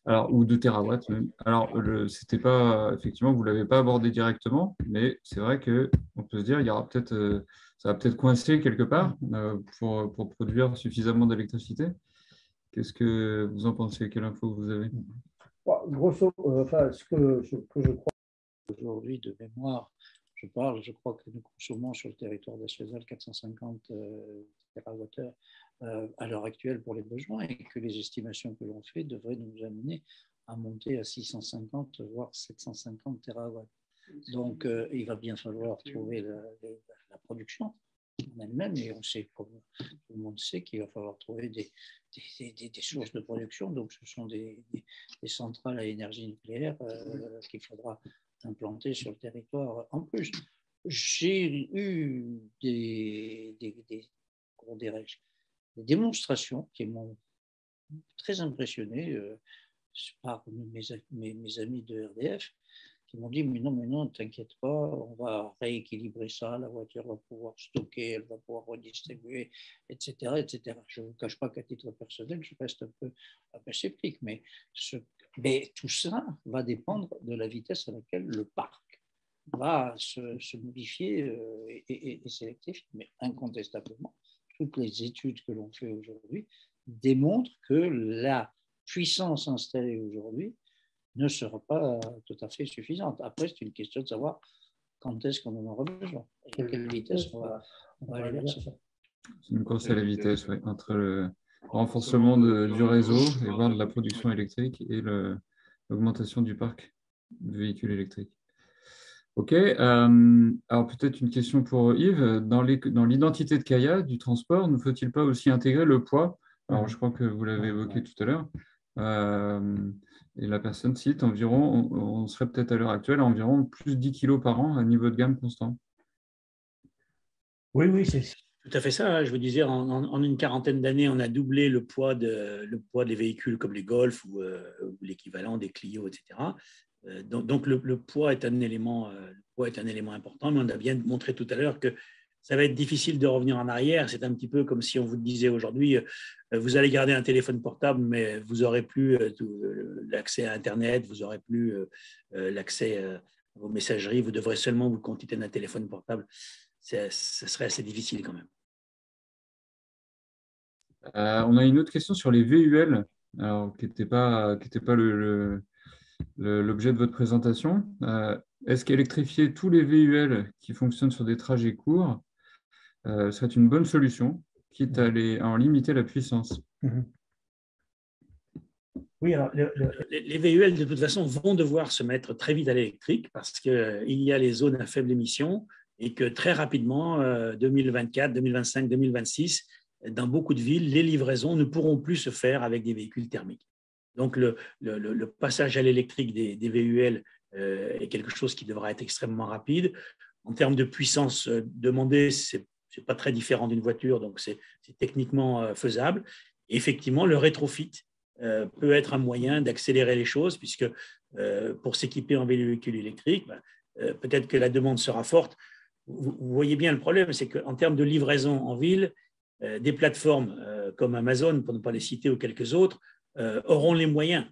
Alors, ou de terawatts même. Alors, c'était pas, effectivement, vous ne l'avez pas abordé directement, mais c'est vrai qu'on peut se dire, il y aura peut-être, ça va peut-être coincer quelque part pour produire suffisamment d'électricité. Qu'est-ce que vous en pensez? Quelle info vous avez? Grosso modo, ce que je crois aujourd'hui de mémoire, je crois que nous consommons sur le territoire d'Asfezal 450 TWh à l'heure actuelle pour les besoins, et que les estimations que l'on fait devraient nous amener à monter à 650 voire 750 TWh. Donc il va bien falloir trouver la production en elle-même, et on sait, comme tout le monde sait, qu'il va falloir trouver des sources de production. Donc ce sont des centrales à énergie nucléaire qu'il faudra implanter sur le territoire. En plus, j'ai eu des démonstrations qui m'ont très impressionné par mes amis de RDF, qui m'ont dit mais non, ne t'inquiète pas, on va rééquilibrer ça, la voiture va pouvoir stocker, elle va pouvoir redistribuer, etc. etc. Je ne vous cache pas qu'à titre personnel, je reste un peu sceptique, mais tout ça va dépendre de la vitesse à laquelle le parc va se modifier et s'électrifier. Mais incontestablement, toutes les études que l'on fait aujourd'hui démontrent que la puissance installée aujourd'hui ne sera pas tout à fait suffisante. Après, c'est une question de savoir quand est-ce qu'on en aura besoin et à quelle vitesse on va aller vers ça. C'est une course à la vitesse, oui, entre le renforcement du réseau et voir de la production électrique et l'augmentation du parc de véhicules électriques. Ok, alors peut-être une question pour Yves. Dans l'identité de Kaya, du transport, ne faut-il pas aussi intégrer le poids? Alors je crois que vous l'avez évoqué tout à l'heure. Et la personne cite environ, on serait peut-être à l'heure actuelle à environ plus de 10 kilos par an à niveau de gamme constant. Oui, c'est tout à fait ça. Je vous disais, en une quarantaine d'années, on a doublé le poids des véhicules comme les Golf ou l'équivalent des Clio, etc. Donc le poids est un élément important, mais on a bien montré tout à l'heure que ça va être difficile de revenir en arrière. C'est un petit peu comme si on vous disait aujourd'hui, vous allez garder un téléphone portable, mais vous n'aurez plus l'accès à Internet, vous n'aurez plus l'accès à vos messageries, vous devrez seulement vous contenter d'un téléphone portable. Ce serait assez difficile quand même. On a une autre question sur les VUL, alors, qui n'était pas l'objet de votre présentation. Est-ce qu'électrifier tous les VUL qui fonctionnent sur des trajets courts serait une bonne solution, quitte à en limiter la puissance? Oui, alors les VUL, de toute façon, vont devoir se mettre très vite à l'électrique parce qu'il y a les zones à faible émission et que très rapidement, 2024, 2025, 2026, dans beaucoup de villes, les livraisons ne pourront plus se faire avec des véhicules thermiques. Donc, le passage à l'électrique des VUL est quelque chose qui devra être extrêmement rapide. En termes de puissance demandée, ce n'est pas très différent d'une voiture, donc c'est techniquement faisable. Et effectivement, le rétrofit peut être un moyen d'accélérer les choses, puisque pour s'équiper en véhicule électrique, peut-être que la demande sera forte. Vous voyez bien le problème, c'est qu'en termes de livraison en ville, des plateformes comme Amazon, pour ne pas les citer, ou quelques autres, auront les moyens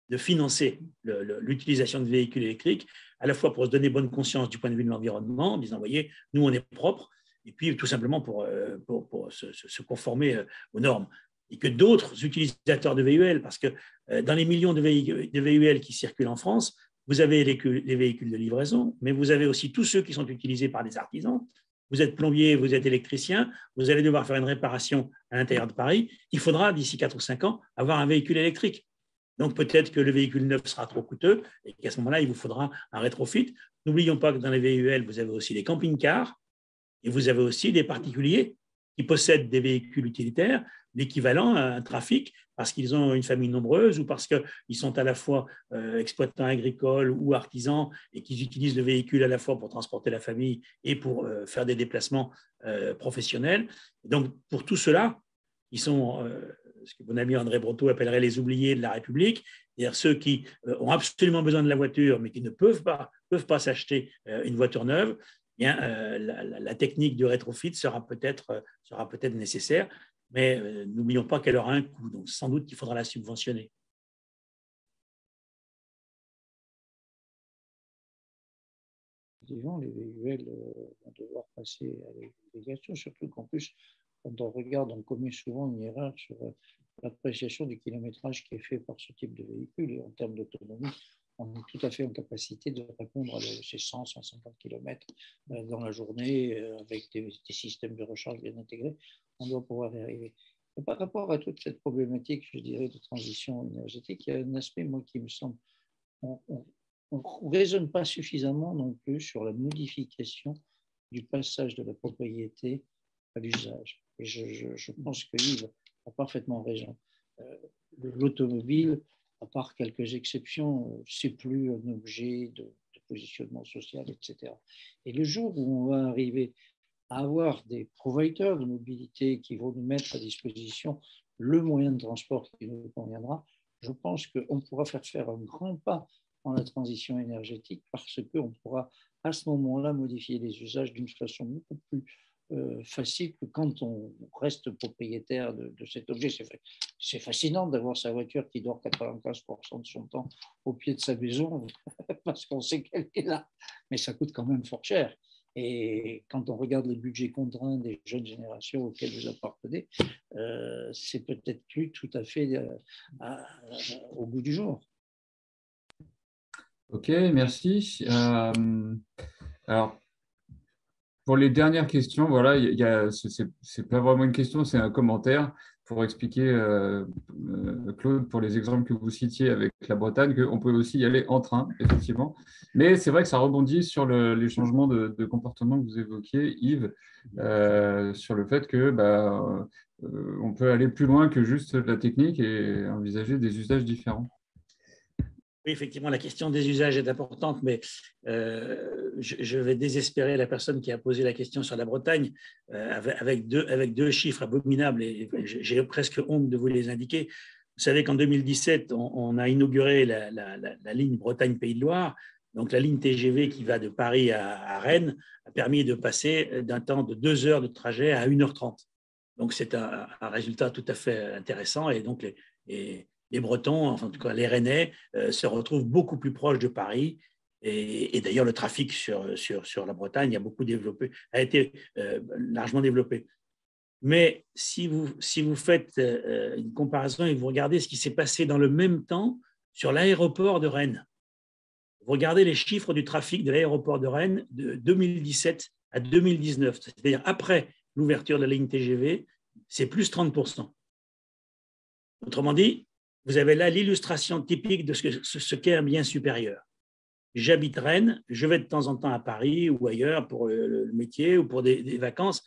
de financer l'utilisation de véhicules électriques, à la fois pour se donner bonne conscience du point de vue de l'environnement, en disant, voyez, nous, on est propre, et puis tout simplement pour se conformer aux normes. Et que d'autres utilisateurs de VUL, parce que dans les millions de VUL qui circulent en France, vous avez les véhicules de livraison, mais vous avez aussi tous ceux qui sont utilisés par des artisans. Vous êtes plombier, vous êtes électricien, vous allez devoir faire une réparation à l'intérieur de Paris. Il faudra, d'ici 4 ou 5 ans, avoir un véhicule électrique. Donc peut-être que le véhicule neuf sera trop coûteux et qu'à ce moment-là, il vous faudra un rétrofit. N'oublions pas que dans les VUL, vous avez aussi des camping-cars et vous avez aussi des particuliers qui possèdent des véhicules utilitaires, l'équivalent à un trafic, parce qu'ils ont une famille nombreuse ou parce qu'ils sont à la fois exploitants agricoles ou artisans et qu'ils utilisent le véhicule à la fois pour transporter la famille et pour faire des déplacements professionnels. Donc, pour tout cela, ils sont ce que mon ami André Breteau appellerait les oubliés de la République, c'est-à-dire ceux qui ont absolument besoin de la voiture mais qui ne peuvent pas s'acheter une voiture neuve. Bien, la technique du rétrofit sera peut-être nécessaire, mais n'oublions pas qu'elle aura un coût, donc sans doute qu'il faudra la subventionner. Les VUL vont devoir passer à l'obligation, surtout qu'en plus, quand on regarde, on commet souvent une erreur sur l'appréciation du kilométrage qui est fait par ce type de véhicule. Et en termes d'autonomie, on est tout à fait en capacité de répondre à ces 100-150 km dans la journée avec des systèmes de recharge bien intégrés. On doit pouvoir y arriver. Et par rapport à toute cette problématique, je dirais, de transition énergétique, il y a un aspect, moi, qui me semble, on ne raisonne pas suffisamment non plus sur la modification du passage de la propriété à l'usage. Et je pense que Yves a parfaitement raison. L'automobile, à part quelques exceptions, c'est plus un objet de positionnement social, etc. Et le jour où on va arriver à avoir des providers de mobilité qui vont nous mettre à disposition le moyen de transport qui nous conviendra, je pense qu'on pourra faire un grand pas dans la transition énergétique parce qu'on pourra à ce moment-là modifier les usages d'une façon beaucoup plus facile que quand on reste propriétaire de cet objet. C'est fascinant d'avoir sa voiture qui dort 95% de son temps au pied de sa maison parce qu'on sait qu'elle est là, mais ça coûte quand même fort cher. Et quand on regarde les budgets contraints des jeunes générations auxquelles vous appartenez, c'est peut-être plus tout à fait au goût du jour. Ok, merci. Alors, pour les dernières questions, voilà, c'est pas vraiment une question, c'est un commentaire pour expliquer, Claude, pour les exemples que vous citiez avec la Bretagne, qu'on peut aussi y aller en train, effectivement. Mais c'est vrai que ça rebondit sur les changements de comportement que vous évoquiez, Yves, sur le fait que on peut aller plus loin que juste la technique et envisager des usages différents. Oui, effectivement, la question des usages est importante, mais je vais désespérer la personne qui a posé la question sur la Bretagne avec deux chiffres abominables et j'ai presque honte de vous les indiquer. Vous savez qu'en 2017, on a inauguré la ligne Bretagne-Pays de Loire. Donc, la ligne TGV qui va de Paris à Rennes a permis de passer d'un temps de 2 heures de trajet à 1h30. Donc, c'est un résultat tout à fait intéressant et donc les Bretons, enfin, en tout cas les Rennais, se retrouvent beaucoup plus proches de Paris. Et d'ailleurs, le trafic sur la Bretagne a été largement développé. Mais si vous faites une comparaison et vous regardez ce qui s'est passé dans le même temps sur l'aéroport de Rennes, vous regardez les chiffres du trafic de l'aéroport de Rennes de 2017 à 2019, c'est-à-dire après l'ouverture de la ligne TGV, c'est plus 30%. Autrement dit, vous avez là l'illustration typique de ce qu'est un bien supérieur. J'habite Rennes, je vais de temps en temps à Paris ou ailleurs pour le métier ou pour des vacances,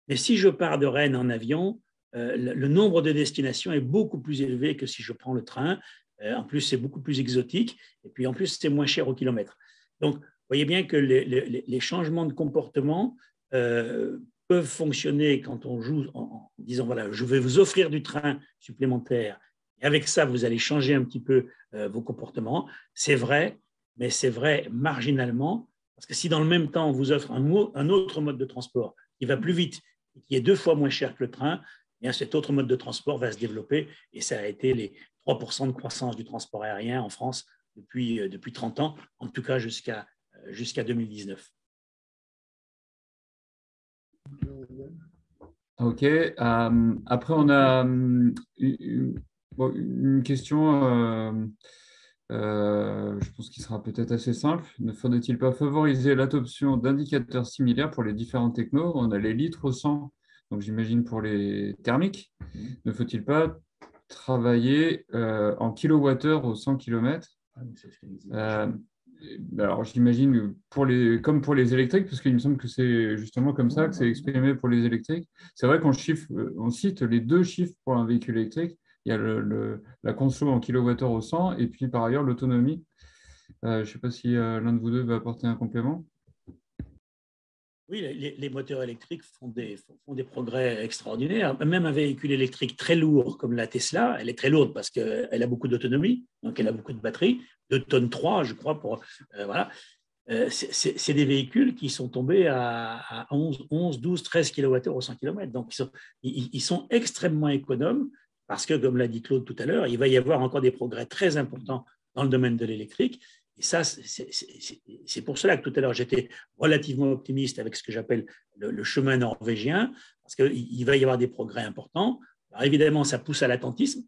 mais si je pars de Rennes en avion, le nombre de destinations est beaucoup plus élevé que si je prends le train. En plus, c'est beaucoup plus exotique et puis en plus, c'est moins cher au kilomètre. Donc, vous voyez bien que les changements de comportement peuvent fonctionner quand on joue en disant, voilà, je vais vous offrir du train supplémentaire et avec ça, vous allez changer un petit peu vos comportements. C'est vrai, mais c'est vrai marginalement, parce que si dans le même temps, on vous offre un autre mode de transport qui va plus vite et qui est 2 fois moins cher que le train, eh bien, cet autre mode de transport va se développer et ça a été les 3% de croissance du transport aérien en France depuis 30 ans, en tout cas jusqu'à 2019. Ok. Après, on a une question, je pense qu'il sera peut-être assez simple. Ne faudrait-il pas favoriser l'adoption d'indicateurs similaires pour les différents technos? On a les litres au 100, donc j'imagine pour les thermiques. Ne faut-il pas travailler en kilowattheure au 100 km? Alors, j'imagine comme pour les électriques, parce qu'il me semble que c'est justement comme ça que c'est exprimé pour les électriques. C'est vrai on cite les deux chiffres pour un véhicule électrique. Il y a la conso en kilowattheure au 100 et puis par ailleurs l'autonomie. Je ne sais pas si l'un de vous deux va apporter un complément. Oui, les moteurs électriques font des progrès extraordinaires. Même un véhicule électrique très lourd comme la Tesla, elle est très lourde parce qu'elle a beaucoup d'autonomie, donc elle a beaucoup de batterie, 2 tonnes 3, je crois, voilà. C'est des véhicules qui sont tombés à 11, 12, 13 kWh au 100 km. Donc, ils sont extrêmement économes parce que, comme l'a dit Claude tout à l'heure, il va y avoir encore des progrès très importants dans le domaine de l'électrique. Et ça, c'est pour cela que tout à l'heure, j'étais relativement optimiste avec ce que j'appelle le chemin norvégien, parce qu'il va y avoir des progrès importants. Alors, évidemment, ça pousse à l'attentisme.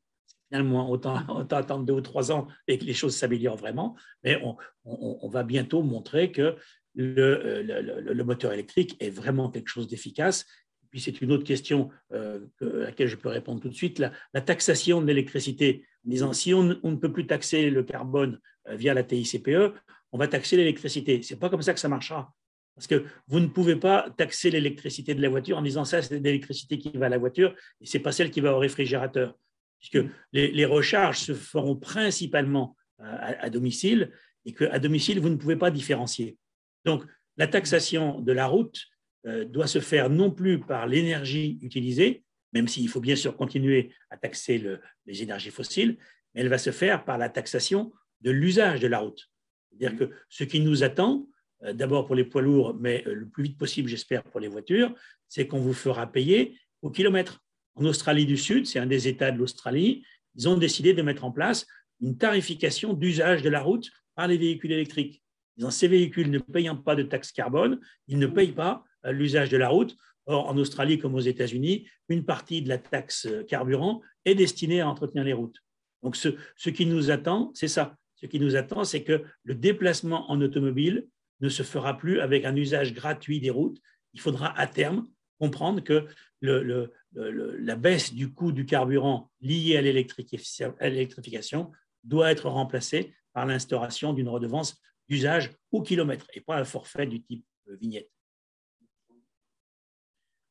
Finalement, autant attendre 2 ou 3 ans et que les choses s'améliorent vraiment, mais on va bientôt montrer que le moteur électrique est vraiment quelque chose d'efficace. Puis c'est une autre question à laquelle je peux répondre tout de suite, la taxation de l'électricité, en disant si on ne peut plus taxer le carbone via la TICPE, on va taxer l'électricité. Ce n'est pas comme ça que ça marchera. Parce que vous ne pouvez pas taxer l'électricité de la voiture en disant ça, c'est l'électricité qui va à la voiture et ce n'est pas celle qui va au réfrigérateur. Puisque les recharges se feront principalement à domicile et qu'à domicile, vous ne pouvez pas différencier. Donc, la taxation de la route doit se faire non plus par l'énergie utilisée, même s'il faut bien sûr continuer à taxer les énergies fossiles, mais elle va se faire par la taxation de l'usage de la route. C'est-à-dire que ce qui nous attend, d'abord pour les poids lourds, mais le plus vite possible, j'espère, pour les voitures, c'est qu'on vous fera payer au kilomètre. En Australie du Sud, c'est un des États de l'Australie, ils ont décidé de mettre en place une tarification d'usage de la route par les véhicules électriques. Ces véhicules ne payant pas de taxe carbone, ils ne payent pas l'usage de la route. Or, en Australie comme aux États-Unis, une partie de la taxe carburant est destinée à entretenir les routes. Donc, ce qui nous attend, c'est ça. Ce qui nous attend, c'est que le déplacement en automobile ne se fera plus avec un usage gratuit des routes. Il faudra à terme comprendre que la baisse du coût du carburant liée à l'électrification doit être remplacée par l'instauration d'une redevance d'usage au kilomètre et pas un forfait du type vignette.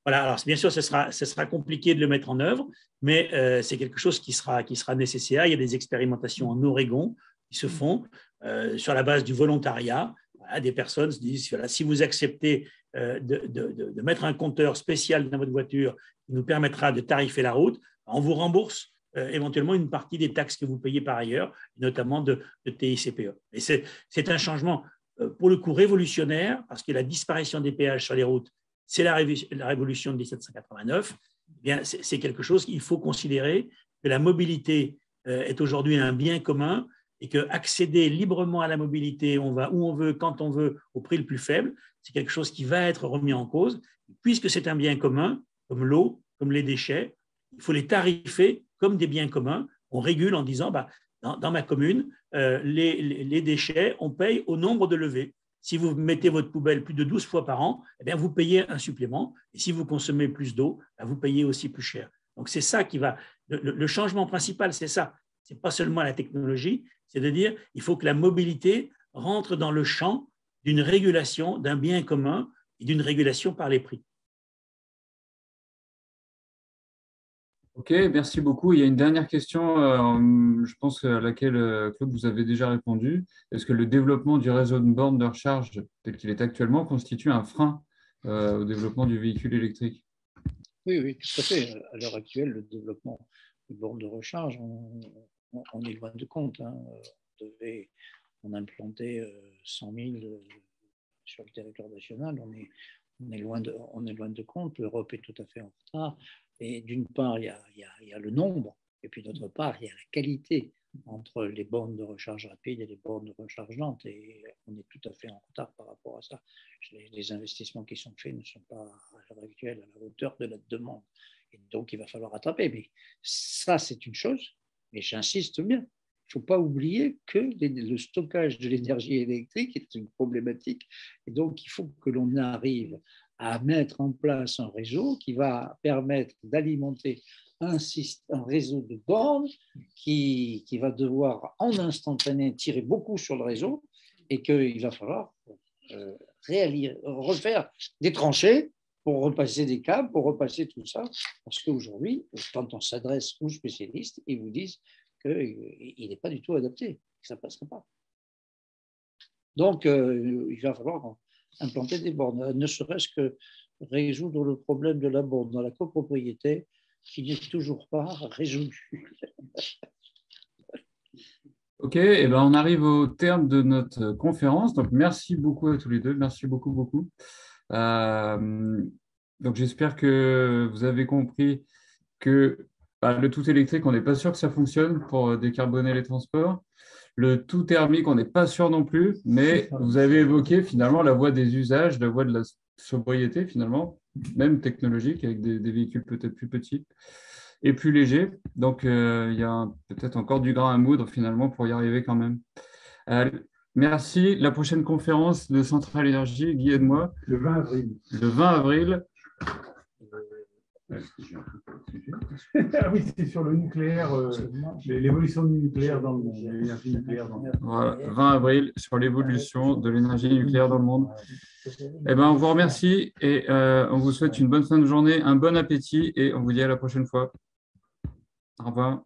Voilà, alors bien sûr, ce sera compliqué de le mettre en œuvre, mais c'est quelque chose qui sera nécessaire. Il y a des expérimentations en Oregon qui se font sur la base du volontariat. Voilà, des personnes se disent, voilà, si vous acceptez de mettre un compteur spécial dans votre voiture qui nous permettra de tarifer la route, on vous rembourse éventuellement une partie des taxes que vous payez par ailleurs, notamment de TICPE. Et c'est un changement, pour le coup, révolutionnaire, parce que la disparition des péages sur les routes, c'est la révolution de 1789. Eh bien, c'est quelque chose qu'il faut considérer, que la mobilité est aujourd'hui un bien commun et qu'accéder librement à la mobilité, on va où on veut, quand on veut, au prix le plus faible, c'est quelque chose qui va être remis en cause. Puisque c'est un bien commun, comme l'eau, comme les déchets, il faut les tarifer comme des biens communs. On régule en disant, dans ma commune, les déchets, on paye au nombre de levées. Si vous mettez votre poubelle plus de 12 fois par an, eh bien, vous payez un supplément. Et si vous consommez plus d'eau, vous payez aussi plus cher. Donc, c'est ça qui va… Le changement principal, c'est ça. Ce n'est pas seulement la technologie, c'est de dire qu'il faut que la mobilité rentre dans le champ d'une régulation d'un bien commun et d'une régulation par les prix. Ok, merci beaucoup. Il y a une dernière question, je pense à laquelle, Claude, vous avez déjà répondu. Est-ce que le développement du réseau de bornes de recharge tel qu'il est actuellement constitue un frein au développement du véhicule électrique? Oui, tout à fait. À l'heure actuelle, le développement des bornes de recharge, on est loin de compte. On devait en implanter 100 000 sur le territoire national. On est loin de compte. L'Europe est tout à fait en retard. Et d'une part, il y a le nombre, et puis d'autre part, il y a la qualité entre les bornes de recharge rapide et les bornes de recharge lente. Et on est tout à fait en retard par rapport à ça. Les investissements qui sont faits ne sont pas à l'heure actuelle à la hauteur de la demande. Et donc, il va falloir rattraper. Mais ça, c'est une chose. Mais j'insiste bien. Il ne faut pas oublier que le stockage de l'énergie électrique est une problématique. Et donc, il faut que l'on arrive à mettre en place un réseau qui va permettre d'alimenter un réseau de bornes qui va devoir en instantané tirer beaucoup sur le réseau et qu'il va falloir refaire des tranchées pour repasser des câbles, pour repasser tout ça. Parce qu'aujourd'hui, quand on s'adresse aux spécialistes, ils vous disent qu'il n'est pas du tout adapté, que ça ne passera pas. Donc, il va falloir implanter des bornes, ne serait-ce que résoudre le problème de la borne dans la copropriété qui n'est toujours pas résolu. Ok, et ben on arrive au terme de notre conférence. Donc, merci beaucoup à tous les deux. Merci beaucoup, beaucoup. Donc, j'espère que vous avez compris que le tout électrique, on n'est pas sûr que ça fonctionne pour décarboner les transports. Le tout thermique, on n'est pas sûr non plus, mais vous avez évoqué finalement la voie des usages, la voie de la sobriété finalement, même technologique, avec des véhicules peut-être plus petits et plus légers. Donc, il y a peut-être encore du grain à moudre finalement pour y arriver quand même. Merci. La prochaine conférence de Centrale Énergie, Guy, aide-moi. Le 20 avril. Le 20 avril. Ah oui, c'est sur le nucléaire, l'évolution du nucléaire dans le monde, l'énergie nucléaire dans le monde. Voilà, 20 avril sur l'évolution de l'énergie nucléaire dans le monde. Eh ben, on vous remercie et on vous souhaite une bonne fin de journée, un bon appétit et on vous dit à la prochaine fois. Au revoir.